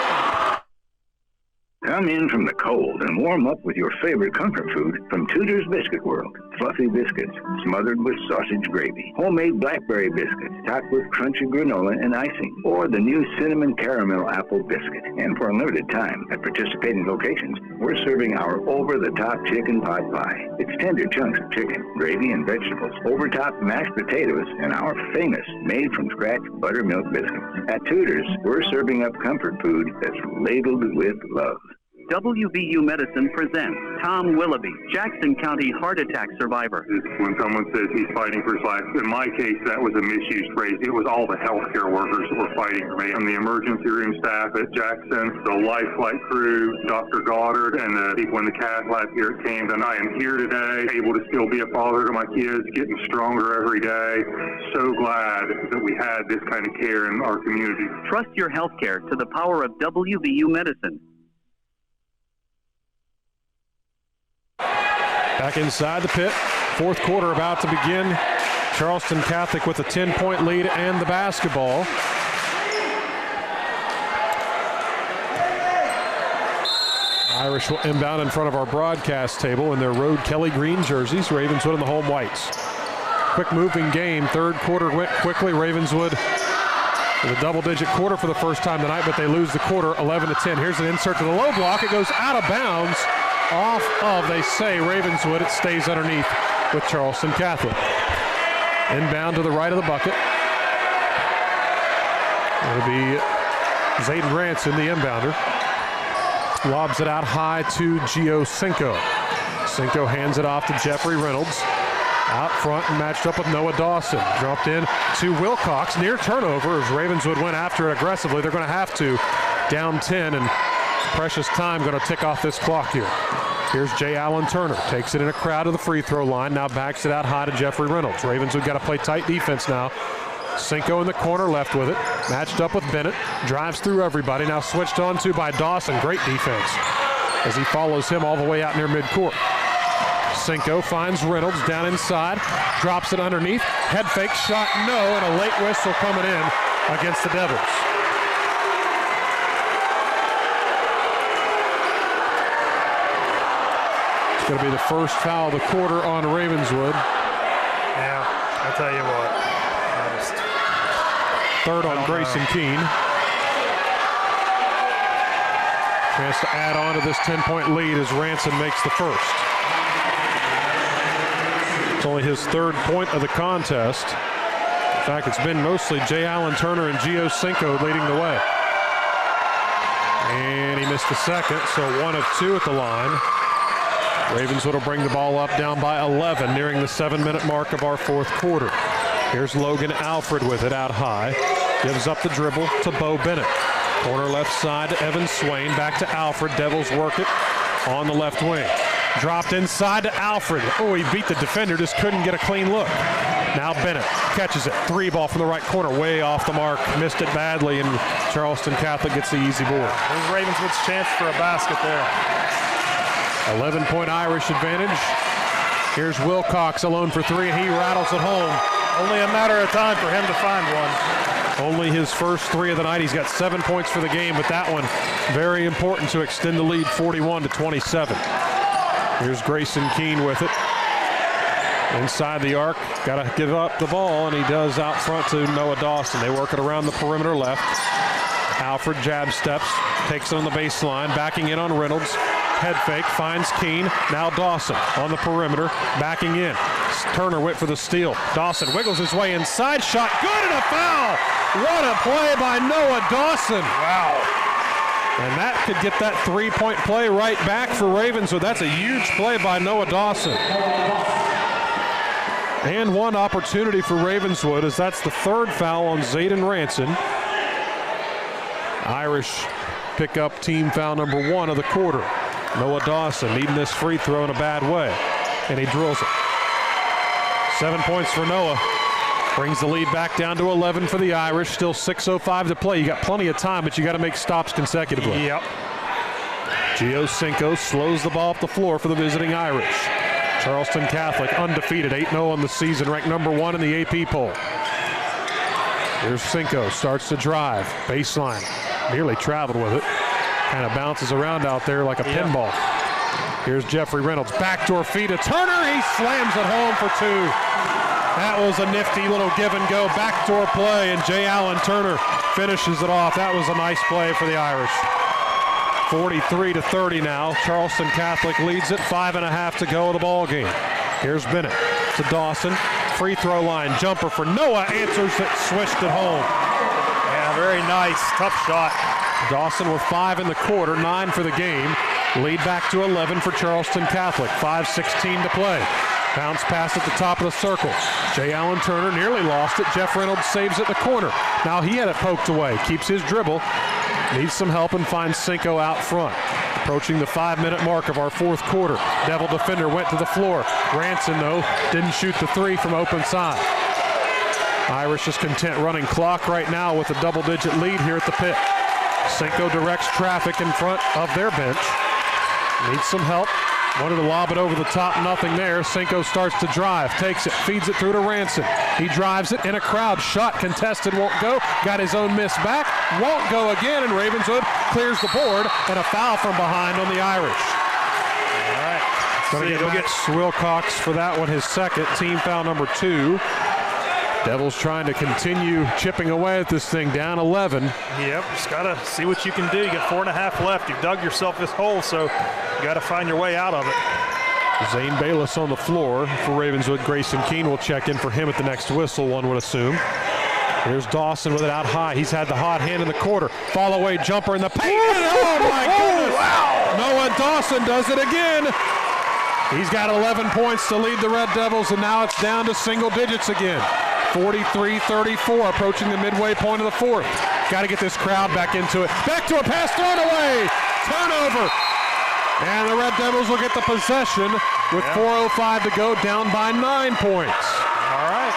Come in from the cold and warm up with your favorite comfort food from Tudor's Biscuit World. Fluffy biscuits smothered with sausage gravy. Homemade blackberry biscuits topped with crunchy granola and icing. Or the new cinnamon caramel apple biscuit. And for a limited time at participating locations, we're serving our over-the-top chicken pot pie. It's tender chunks of chicken, gravy, and vegetables, over-top mashed potatoes, and our famous made-from-scratch buttermilk biscuits. At Tudor's, we're serving up comfort food that's ladled with love. WVU Medicine presents Tom Willoughby, Jackson County heart attack survivor. When someone says he's fighting for his life, in my case, that was a misused phrase. It was all the healthcare workers that were fighting for me. From the emergency room staff at Jackson, the life flight crew, Dr. Goddard, and the people in the cath lab here at Camden. I am here today, able to still be a father to my kids, getting stronger every day. So glad that we had this kind of care in our community. Trust your healthcare to the power of WVU Medicine. Back inside the pit, fourth quarter about to begin. Charleston Catholic with a 10-point lead and the basketball. Irish will inbound in front of our broadcast table in their road Kelly green jerseys. Ravenswood in the home whites. Quick moving game. Third quarter went quickly. Ravenswood with a double-digit quarter for the first time tonight, but they lose the quarter 11-10. Here's an insert to the low block. It goes out of bounds. Off of, they say, Ravenswood. It stays underneath with Charleston Catholic. Inbound to the right of the bucket. It'll be Zayden Ranson, the inbounder. Lobs it out high to Gio Cinco. Cinco hands it off to Jeffrey Reynolds. Out front and matched up with Noah Dawson. Dropped in to Wilcox. Near turnover as Ravenswood went after it aggressively. They're going to have to. Down 10 and precious time going to tick off this clock here. Here's Jay Allen Turner. Takes it in a crowd to the free throw line. Now backs it out high to Jeffrey Reynolds. Ravenswood got to play tight defense now. Cinco in the corner left with it. Matched up with Bennett. Drives through everybody. Now switched on to by Dawson. Great defense as he follows him all the way out near midcourt. Cinco finds Reynolds down inside. Drops it underneath. Head fake shot no, and a late whistle coming in against the Devils. It's going to be the first foul of the quarter on Ravenswood. Yeah, I'll tell you what. Third on Grayson Keene. Chance to add on to this 10-point lead as Ranson makes the first. It's only his third point of the contest. In fact, it's been mostly Jay Allen Turner and Gio Cinco leading the way. And he missed the second, so 1 of 2 at the line. Ravenswood will bring the ball up down by 11, nearing the 7-minute mark of our fourth quarter. Here's Logan Alfred with it out high. Gives up the dribble to Bo Bennett. Corner left side to Evan Swain. Back to Alfred. Devils work it on the left wing. Dropped inside to Alfred. Oh, he beat the defender, just couldn't get a clean look. Now Bennett catches it. 3 ball from the right corner, way off the mark. Missed it badly, and Charleston Catholic gets the easy board. There's Ravenswood's chance for a basket there. 11-point Irish advantage. Here's Wilcox alone for 3, and he rattles it home. Only a matter of time for him to find one. Only his first 3 of the night. He's got 7 points for the game, but that one very important to extend the lead 41-27. Here's Grayson Keene with it. Inside the arc, got to give up the ball, and he does out front to Noah Dawson. They work it around the perimeter left. Alfred jab steps, takes it on the baseline, backing in on Reynolds. Head fake, finds Keene. Now Dawson on the perimeter, backing in. Turner went for the steal. Dawson wiggles his way inside, shot good, and a foul! What a play by Noah Dawson! Wow. And that could get that 3-point play right back for Ravenswood. That's a huge play by Noah Dawson. And one opportunity for Ravenswood, as that's the 3rd foul on Zayden Ranson. Irish pick up team foul number 1 of the quarter. Noah Dawson needing this free throw in a bad way, and he drills it. 7 points for Noah. Brings the lead back down to 11 for the Irish. Still 6:05 to play. You got plenty of time, but you got to make stops consecutively. Yep. Gio Cinco slows the ball off the floor for the visiting Irish. Charleston Catholic undefeated, 8-0 on the season, ranked number 1 in the AP poll. Here's Cinco, starts to drive, baseline, nearly traveled with it. Kind of bounces around out there like a pinball. Here's Jeffrey Reynolds, backdoor feed to Turner, he slams it home for 2. That was a nifty little give and go backdoor play, and Jay Allen Turner finishes it off. That was a nice play for the Irish. 43-30 now. Charleston Catholic leads it, 5.5 to go of the ball game. Here's Bennett to Dawson. Free throw line jumper for Noah, answers it, swished it home. Yeah, very nice, tough shot. Dawson with 5 in the quarter, 9 for the game. Lead back to 11 for Charleston Catholic, 5:16 to play. Bounce pass at the top of the circle. Jay Allen Turner nearly lost it. Jeff Reynolds saves it in the corner. Now he had it poked away, keeps his dribble. Needs some help and finds Cinco out front. Approaching the 5-minute mark of our fourth quarter. Devil defender went to the floor. Ranson, though, didn't shoot the 3 from open side. Irish is content running clock right now with a double-digit lead here at the pit. Cinco directs traffic in front of their bench. Needs some help. Wanted to lob it over the top, nothing there. Cinco starts to drive, takes it, feeds it through to Ranson. He drives it in a crowd. Shot contested, won't go. Got his own miss back, won't go again, and Ravenswood clears the board, and a foul from behind on the Irish. All right. Going to get Max Wilcox for that one, his second, team foul number 2. Devils trying to continue chipping away at this thing, down 11. Yep, just got to see what you can do. You got 4.5 left. You've dug yourself this hole, so you got to find your way out of it. Zane Bayless on the floor for Ravenswood. Grayson Keene will check in for him at the next whistle, one would assume. Here's Dawson with it out high. He's had the hot hand in the quarter. Fall away jumper in the paint. Oh, my goodness. Wow. Noah Dawson does it again. He's got 11 points to lead the Red Devils, and now it's down to single digits again. 43-34, approaching the midway point of the fourth. Got to get this crowd back into it. Back to a pass, thrown away. Turnover. And the Red Devils will get the possession with 4:05 to go, down by 9 points. All right.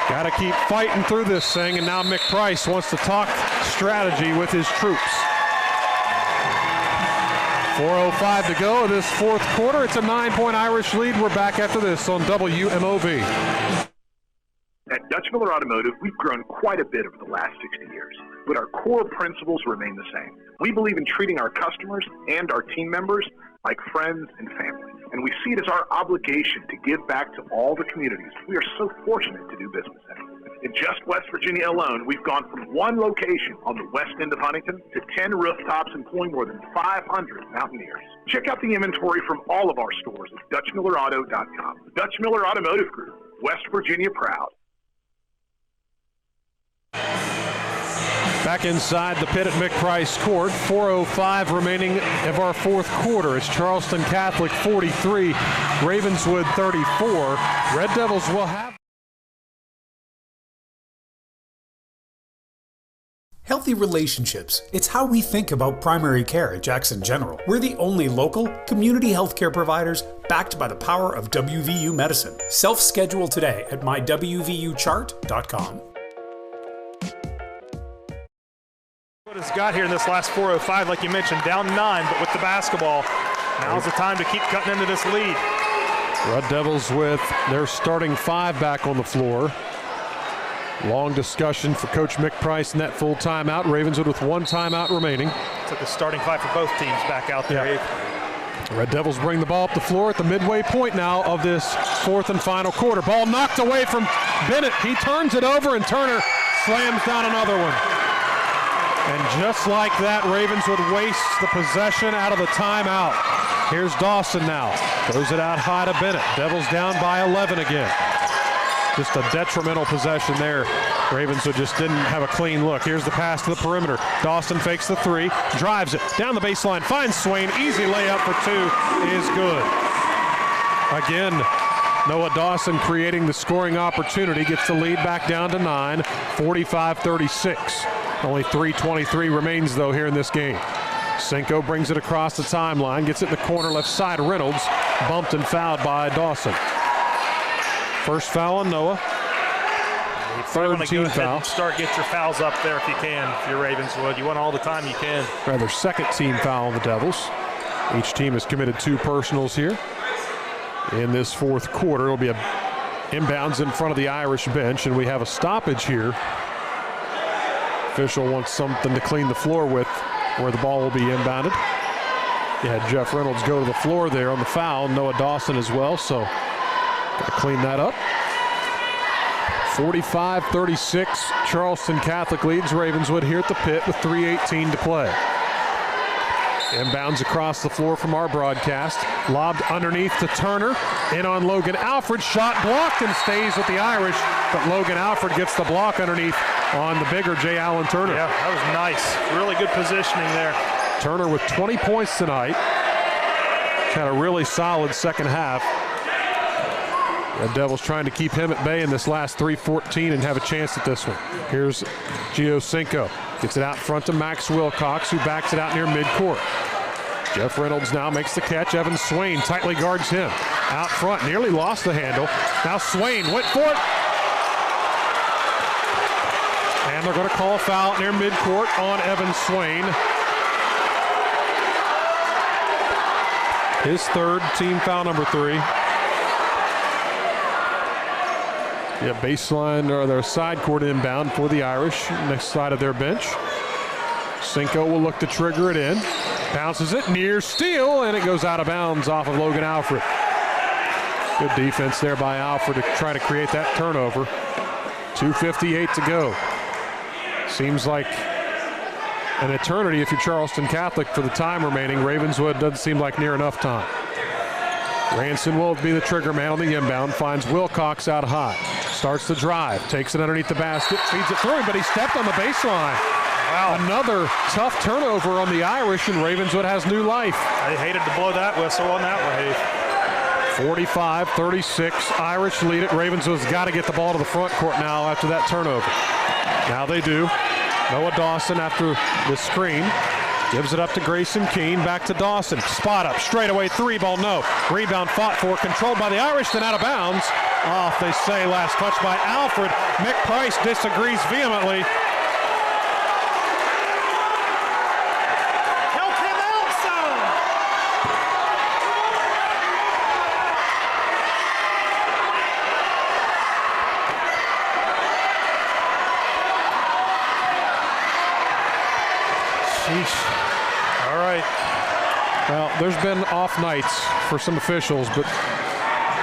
Got to keep fighting through this thing, and now Mick Price wants to talk strategy with his troops. 4:05 to go of this fourth quarter. It's a 9-point Irish lead. We're back after this on WMOV. At Dutch Miller Automotive, we've grown quite a bit over the last 60 years, but our core principles remain the same. We believe in treating our customers and our team members like friends and family, and we see it as our obligation to give back to all the communities we are so fortunate to do business in. In just West Virginia alone, we've gone from one location on the west end of Huntington to 10 rooftops employing more than 500 Mountaineers. Check out the inventory from all of our stores at DutchMillerAuto.com. Dutch Miller Automotive Group, West Virginia proud. Back inside the pit at McPrice Court, 4:05 remaining of our fourth quarter. It's Charleston Catholic 43, Ravenswood 34. Red Devils will have... Healthy relationships. It's how we think about primary care at Jackson General. We're the only local community healthcare providers backed by the power of WVU medicine. Self-schedule today at mywvuchart.com. What it's got here in this last 4:05, like you mentioned, down 9, but with the basketball, now's the time to keep cutting into this lead. Red Devils with their starting 5 back on the floor. Long discussion for Coach Mick Price in that full timeout. Ravenswood with 1 timeout remaining. Took the starting 5 for both teams back out there. Yeah. Red Devils bring the ball up the floor at the midway point now of this fourth and final quarter. Ball knocked away from Bennett. He turns it over, and Turner slams down another one. And just like that, Ravenswood wastes the possession out of the timeout. Here's Dawson now. Throws it out high to Bennett. Devils down by 11 again. Just a detrimental possession there. Ravenswood just didn't have a clean look. Here's the pass to the perimeter. Dawson fakes the 3, drives it down the baseline, finds Swain. Easy layup for 2 is good. Again, Noah Dawson creating the scoring opportunity, gets the lead back down to 9, 45-36. Only 3:23 remains, though, here in this game. Cinco brings it across the timeline, gets it in the corner left side. Reynolds bumped and fouled by Dawson. First foul on Noah. Third team foul. Get your fouls up there if you can. If you're Ravenswood, you want all the time you can. Rather, second team foul on the Devils. Each team has committed 2 personals here in this fourth quarter. It'll be a inbounds in front of the Irish bench, and we have a stoppage here. Official wants something to clean the floor with, where the ball will be inbounded. You had Jeff Reynolds go to the floor there on the foul. Noah Dawson as well, so got to clean that up. 45-36, Charleston Catholic leads Ravenswood here at the pit with 3:18 to play. Inbounds across the floor from our broadcast. Lobbed underneath to Turner. In on Logan Alfred. Shot blocked and stays with the Irish, but Logan Alfred gets the block underneath on the bigger J. Allen Turner. Yeah, that was nice. Really good positioning there. Turner with 20 points tonight. Had a really solid second half. The Devils trying to keep him at bay in this last 3:14 and have a chance at this one. Here's Gio Cinco. Gets it out front to Max Wilcox, who backs it out near midcourt. Jeff Reynolds now makes the catch. Evan Swain tightly guards him. Out front, nearly lost the handle. Now Swain went for it. And they're going to call a foul near midcourt on Evan Swain. His third, team foul number 3. Yeah, baseline or their side court inbound for the Irish, next side of their bench. Cinco will look to trigger it in. Bounces it near steal, and it goes out of bounds off of Logan Alfred. Good defense there by Alfred to try to create that turnover. 2:58 to go. Seems like an eternity if you're Charleston Catholic for the time remaining. Ravenswood doesn't seem like near enough time. Ranson will be the trigger man on the inbound, finds Wilcox out high. Starts the drive, takes it underneath the basket, feeds it through, but he stepped on the baseline. Wow. Another tough turnover on the Irish, and Ravenswood has new life. I hated to blow that whistle on that one, 45-36, Irish lead it. Ravenswood's got to get the ball to the front court now after that turnover. Now they do. Noah Dawson after the screen. Gives it up to Grayson Keene, back to Dawson. Spot up, straight away, 3-ball, no. Rebound fought for, controlled by the Irish, then out of bounds. Off, they say, last touch by Alfred. Mick Price disagrees vehemently. Help him out, son! Sheesh. All right. Well, there's been off nights for some officials, but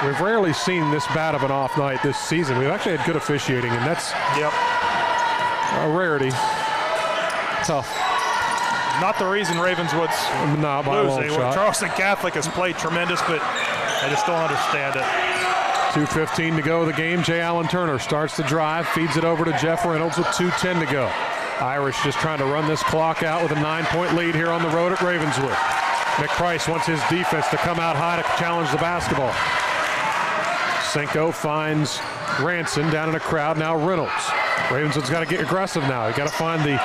we've rarely seen this bad of an off night this season. We've actually had good officiating, and that's a rarity. Tough. Not the reason Ravenswood's losing. Charleston Catholic has played tremendous, but I just don't understand it. 2:15 to go of the game. J. Allen Turner starts the drive, feeds it over to Jeff Reynolds with 2:10 to go. Irish just trying to run this clock out with a 9-point lead here on the road at Ravenswood. McPrice wants his defense to come out high to challenge the basketball. Cinco finds Ranson down in a crowd. Now Reynolds. Ravenswood's got to get aggressive now. You got to find the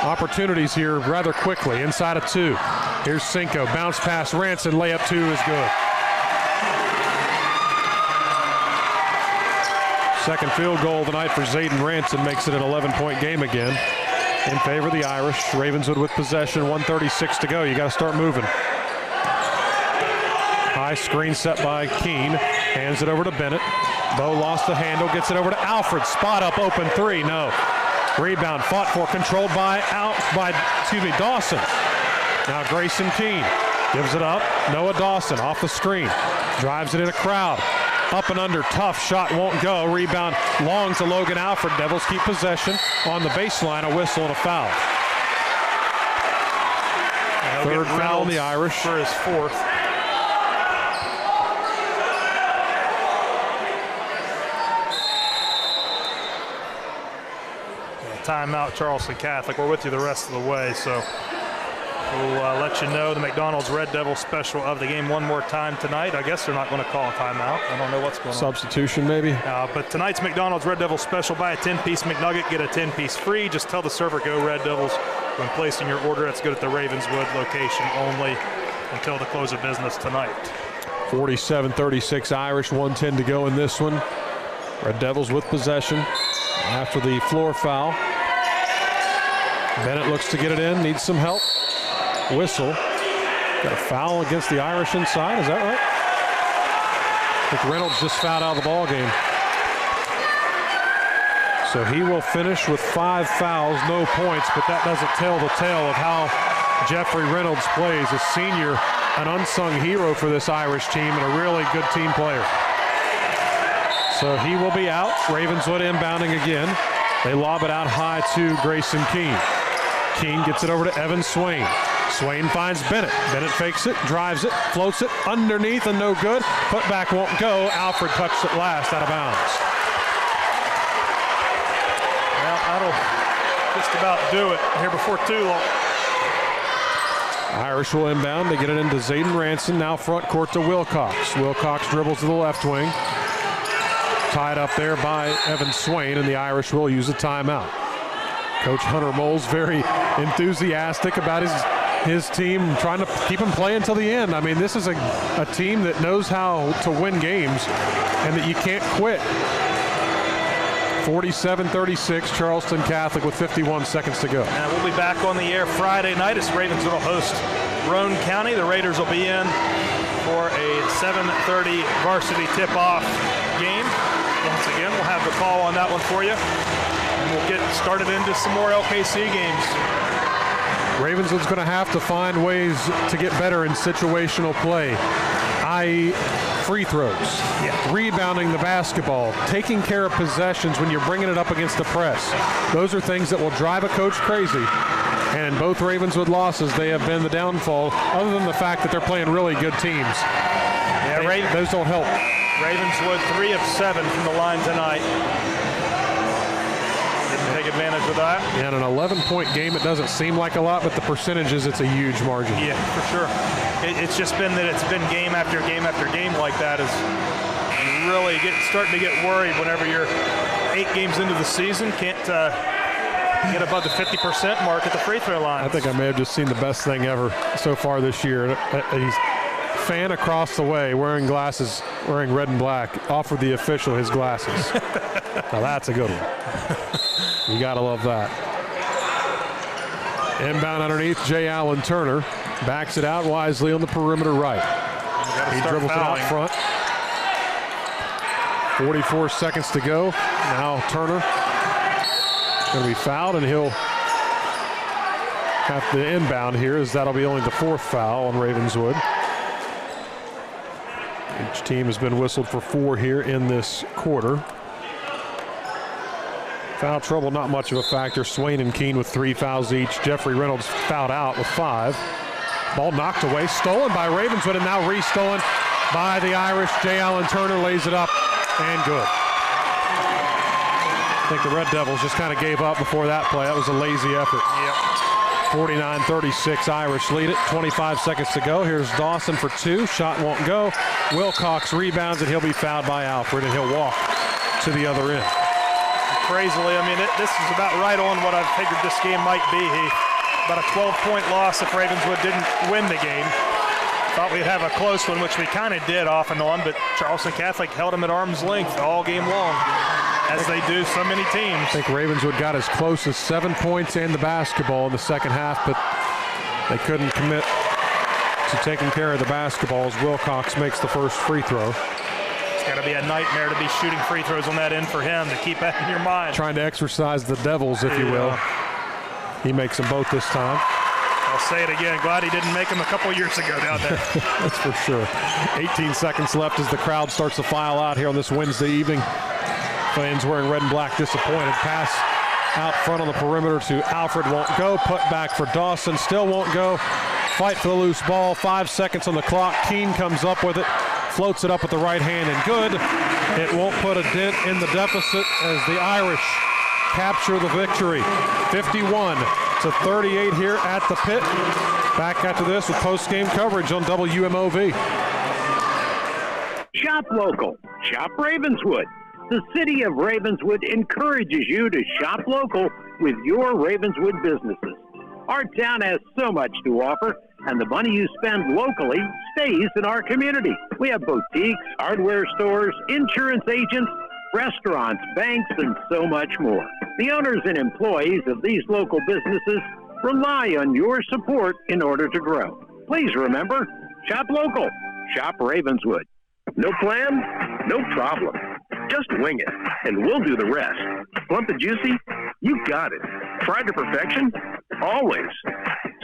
opportunities here rather quickly. Inside of 2. Here's Cinco. Bounce pass Ranson. Layup 2 is good. Second field goal of the night for Zayden Ranson makes it an 11-point game again in favor of the Irish. Ravenswood with possession, 1:36 to go. You got to start moving. High screen set by Keene. Hands it over to Bennett. Bo lost the handle, gets it over to Alfred. Spot up, open 3, no. Rebound fought for, controlled by Dawson. Now Grayson Keene gives it up. Noah Dawson off the screen. Drives it in a crowd. Up and under, tough shot, won't go. Rebound long to Logan Alfred. Devils keep possession on the baseline, a whistle and a foul. Third foul on the Irish. For his fourth. Timeout, Charleston Catholic. We're with you the rest of the way, so we'll let you know the McDonald's Red Devil special of the game one more time tonight. I guess they're not going to call a timeout. I don't know what's going on. Substitution, maybe. But tonight's McDonald's Red Devil special, buy a 10-piece McNugget, get a 10-piece free. Just tell the server, go Red Devils, when placing your order. That's good at the Ravenswood location only until the close of business tonight. 47-36 Irish, 1:10 to go in this one. Red Devils with possession after the floor foul. Bennett looks to get it in, needs some help. Whistle. Got a foul against the Irish inside, is that right? I think Reynolds just fouled out of the ball game. So he will finish with 5 fouls, no points, but that doesn't tell the tale of how Jeffrey Reynolds plays. A senior, an unsung hero for this Irish team and a really good team player. So he will be out. Ravenswood inbounding again. They lob it out high to Grayson Keene. Keene gets it over to Evan Swain. Swain finds Bennett. Bennett fakes it, drives it, floats it underneath and no good. Putback won't go. Alfred touched it last out of bounds. Well, that'll just about do it here before too long. Irish will inbound. They get it into Zayden Ranson. Now front court to Wilcox. Wilcox dribbles to the left wing. Tied up there by Evan Swain, and the Irish will use a timeout. Coach Hunter Moles very enthusiastic about his team, trying to keep them playing till the end. I mean, this is a team that knows how to win games and that you can't quit. 47-36, Charleston Catholic with 51 seconds to go. And we'll be back on the air Friday night as Ravenswood will host Roane County. The Raiders will be in for a 7:30 varsity tip-off game. Once again, we'll have the call on that one for you. And we'll get started into some more LKC games. Ravenswood's going to have to find ways to get better in situational play, i.e. free throws, rebounding the basketball, taking care of possessions when you're bringing it up against the press. Those are things that will drive a coach crazy. And in both Ravenswood losses, they have been the downfall, other than the fact that they're playing really good teams. Yeah, those don't help. Ravenswood 3 of 7 from the line tonight. Didn't take advantage of that. Yeah, in an 11-point game, it doesn't seem like a lot, but the percentages, it's a huge margin. Yeah, for sure. It's just been that it's been game after game after game like that. Is really starting to get worried whenever you're 8 games into the season, can't get above the 50% mark at the free throw line. I think I may have just seen the best thing ever so far this year. He's fan across the way wearing glasses, wearing red and black, offered the official his glasses. Now that's a good one. You gotta love that. Inbound underneath, Jay Allen Turner backs it out wisely on the perimeter right. He dribbles it out front. 44 seconds to go. Now Turner going to be fouled, and he'll have to inbound here, as that'll be only the 4th foul on Ravenswood. Each team has been whistled for 4 here in this quarter. Foul trouble, not much of a factor. Swain and Keene with 3 fouls each. Jeffrey Reynolds fouled out with 5. Ball knocked away, stolen by Ravenswood, and now re-stolen by the Irish. Jay Allen Turner lays it up, and good. I think the Red Devils just kind of gave up before that play. That was a lazy effort. Yep. 49-36, Irish lead it. 25 seconds to go. Here's Dawson for 2. Shot won't go. Wilcox rebounds, and he'll be fouled by Alfred, and he'll walk to the other end. Crazily, I mean, this is about right on what I figured this game might be. About a 12-point loss if Ravenswood didn't win the game. Thought we'd have a close one, which we kind of did off and on, but Charleston Catholic held them at arm's length all game long, as they do so many teams. I think Ravenswood got as close as 7 points and the basketball in the second half, but they couldn't commit to taking care of the basketball as Wilcox makes the first free throw. It's got to be a nightmare to be shooting free throws on that end for him, to keep that in your mind. Trying to exercise the Devils, if you will. He makes them both this time. I'll say it again, glad he didn't make them a couple years ago down there. That's for sure. 18 seconds left as the crowd starts to file out here on this Wednesday evening. Fans wearing red and black disappointed. Pass out front on the perimeter to Alfred, won't go. Put back for Dawson, still won't go. Fight for the loose ball, 5 seconds on the clock. Keene comes up with it, floats it up with the right hand, and good. It won't put a dent in the deficit as the Irish capture the victory. 51-38 here at the pit. Back after this with post-game coverage on WMOV. Shop local. Shop Ravenswood. The city of Ravenswood encourages you to shop local with your Ravenswood businesses. Our town has so much to offer, and the money you spend locally stays in our community. We have boutiques, hardware stores, insurance agents, restaurants, banks, and so much more. The owners and employees of these local businesses rely on your support in order to grow. Please remember, shop local, shop Ravenswood. No plan? No problem. Just wing it, and we'll do the rest. Plump and juicy? You got it. Fried to perfection? Always.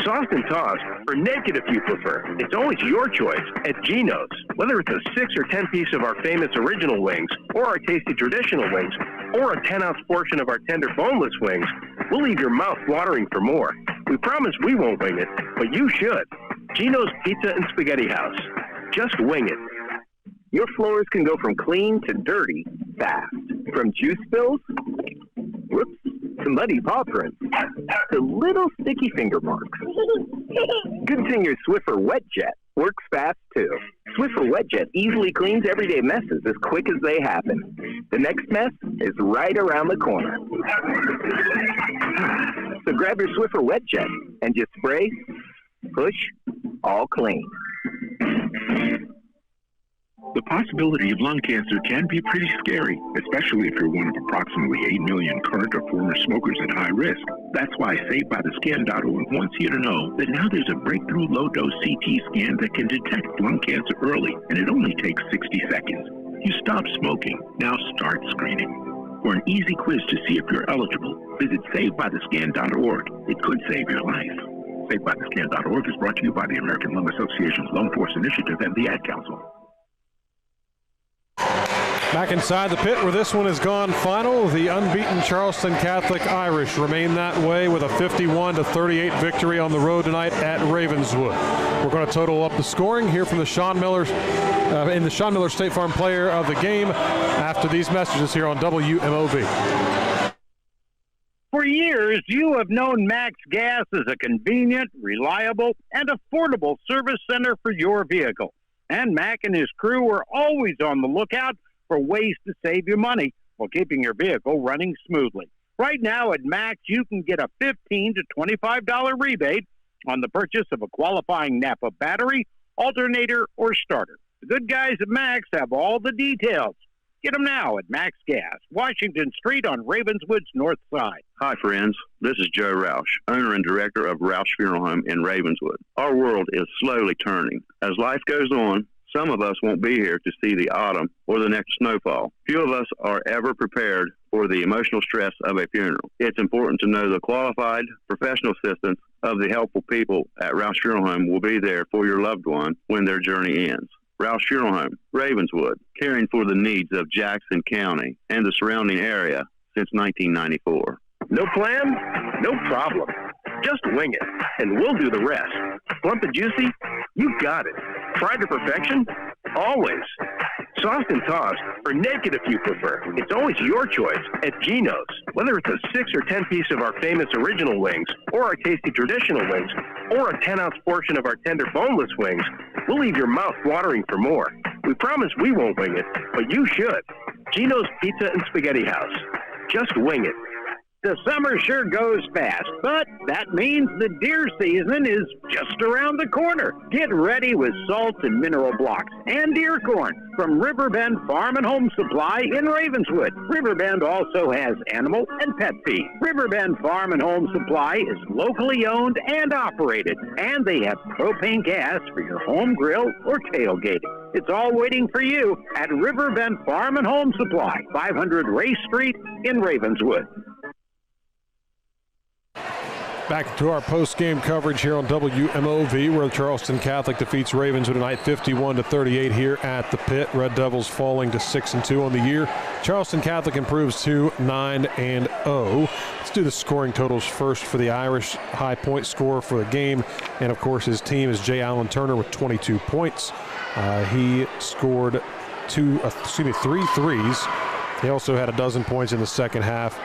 Sauced and tossed, or naked if you prefer. It's always your choice at Geno's. Whether it's a 6 or 10 piece of our famous original wings, or our tasty traditional wings, or a 10-ounce portion of our tender boneless wings, we'll leave your mouth watering for more. We promise we won't wing it, but you should. Geno's Pizza and Spaghetti House. Just wing it. Your floors can go from clean to dirty fast. From juice spills, whoops, to muddy paw prints, to little sticky finger marks. Good thing your Swiffer Wet Jet works fast too. Swiffer Wet Jet easily cleans everyday messes as quick as they happen. The next mess is right around the corner. So grab your Swiffer Wet Jet and just spray, push, all clean. The possibility of lung cancer can be pretty scary, especially if you're one of approximately 8 million current or former smokers at high risk. That's why SaveByTheScan.org wants you to know that now there's a breakthrough low-dose CT scan that can detect lung cancer early, and it only takes 60 seconds. You stop smoking, now start screening. For an easy quiz to see if you're eligible, visit SaveByTheScan.org. It could save your life. SaveByTheScan.org is brought to you by the American Lung Association's Lung Force Initiative and the Ad Council. Back inside the pit where this one has gone final, the unbeaten Charleston Catholic Irish remain that way with a 51-38 victory on the road tonight at Ravenswood. We're going to total up the scoring here from the Sean Miller in the Sean Miller State Farm Player of the Game after these messages here on WMOV. For years, you have known Max Gas as a convenient, reliable, and affordable service center for your vehicle. And Mac and his crew are always on the lookout for ways to save you money while keeping your vehicle running smoothly. Right now at Max, you can get a $15 to $25 rebate on the purchase of a qualifying Napa battery, alternator, or starter. The good guys at Max have all the details. Get them now at Max Gas, Washington Street on Ravenswood's north side. Hi, friends. This is Joe Roush, owner and director of Roush Funeral Home in Ravenswood. Our world is slowly turning. As life goes on, some of us won't be here to see the autumn or the next snowfall. Few of us are ever prepared for the emotional stress of a funeral. It's important to know the qualified professional assistance of the helpful people at Roush Funeral Home will be there for your loved one when their journey ends. Roush Funeral Home, Ravenswood, caring for the needs of Jackson County and the surrounding area since 1994. No plan? No problem. Just wing it, and we'll do the rest. Plump and juicy? You got it. Fried to perfection? Always. Sauced and tossed, or naked if you prefer. It's always your choice at Geno's. Whether it's a 6 or 10 piece of our famous original wings, or our tasty traditional wings, or a 10-ounce portion of our tender boneless wings, we'll leave your mouth watering for more. We promise we won't wing it, but you should. Geno's Pizza and Spaghetti House. Just wing it. The summer sure goes fast, but that means the deer season is just around the corner. Get ready with salt and mineral blocks and deer corn from Riverbend Farm and Home Supply in Ravenswood. Riverbend also has animal and pet feed. Riverbend Farm and Home Supply is locally owned and operated, and they have propane gas for your home grill or tailgating. It's all waiting for you at Riverbend Farm and Home Supply, 500 Race Street in Ravenswood. Back to our post-game coverage here on WMOV, where the Charleston Catholic defeats Ravenswood tonight 51-38 here at the pit. Red Devils falling to 6-2 on the year. Charleston Catholic improves to 9-0. Let's do the scoring totals first for the Irish. High point scorer for the game, and of course his team is J. Allen Turner with 22 points. He scored 3 threes. He also had a dozen points in the second half,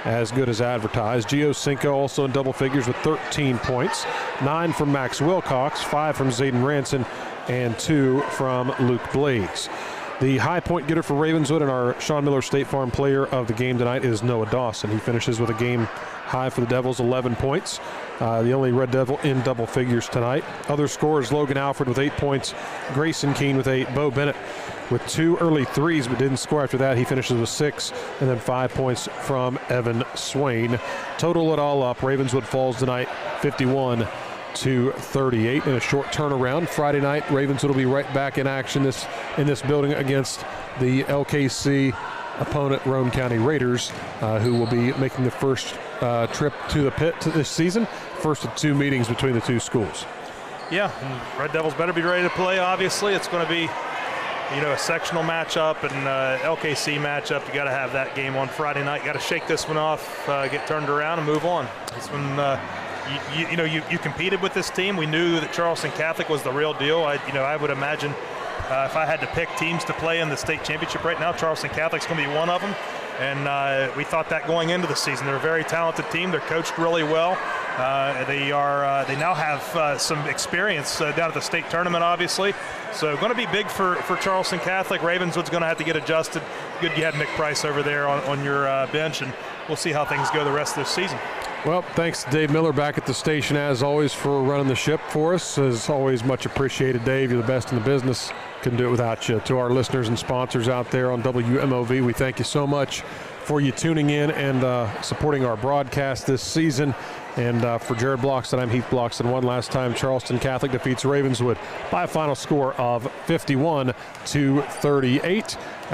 as good as advertised. Gio Cinco also in double figures with 13 points. 9 from Max Wilcox, 5 from Zayden Ranson, and 2 from Luke Blades. The high point getter for Ravenswood and our Sean Miller State Farm Player of the Game tonight is Noah Dawson. He finishes with a game high for the Devils, 11 points. The only Red Devil in double figures tonight. Other scorers, Logan Alfred with 8 points, Grayson Keene with 8, Bo Bennett with 2 early threes but didn't score after that. He finishes with 6, and then 5 points from Evan Swain. Total it all up, Ravenswood falls tonight 51-38 in a short turnaround. Friday night, Ravenswood will be right back in action in this building against the LKC opponent, Roane County Raiders, who will be making the first trip to the pit this season. First of 2 meetings between the 2 schools. Yeah, and Red Devils better be ready to play, obviously. It's going to be, a sectional matchup and LKC matchup. You got to have that game on Friday night. You got to shake this one off, get turned around, and move on. This one, you competed with this team. We knew that Charleston Catholic was the real deal. I would imagine if I had to pick teams to play in the state championship right now, Charleston Catholic's going to be one of them. And we thought that going into the season. They're a very talented team. They're coached really well. They now have some experience down at the state tournament, obviously. So going to be big for Charleston Catholic. Ravenswood's going to have to get adjusted. Good you had Nick Price over there on your bench, and we'll see how things go the rest of this season. Well, thanks to Dave Miller back at the station, as always, for running the ship for us. As always, much appreciated, Dave. You're the best in the business. Couldn't do it without you. To our listeners and sponsors out there on WMOV, we thank you so much for you tuning in and supporting our broadcast this season. And for Jared Bloxton, I'm Heath Bloxton. One last time, Charleston Catholic defeats Ravenswood by a final score of 51-38.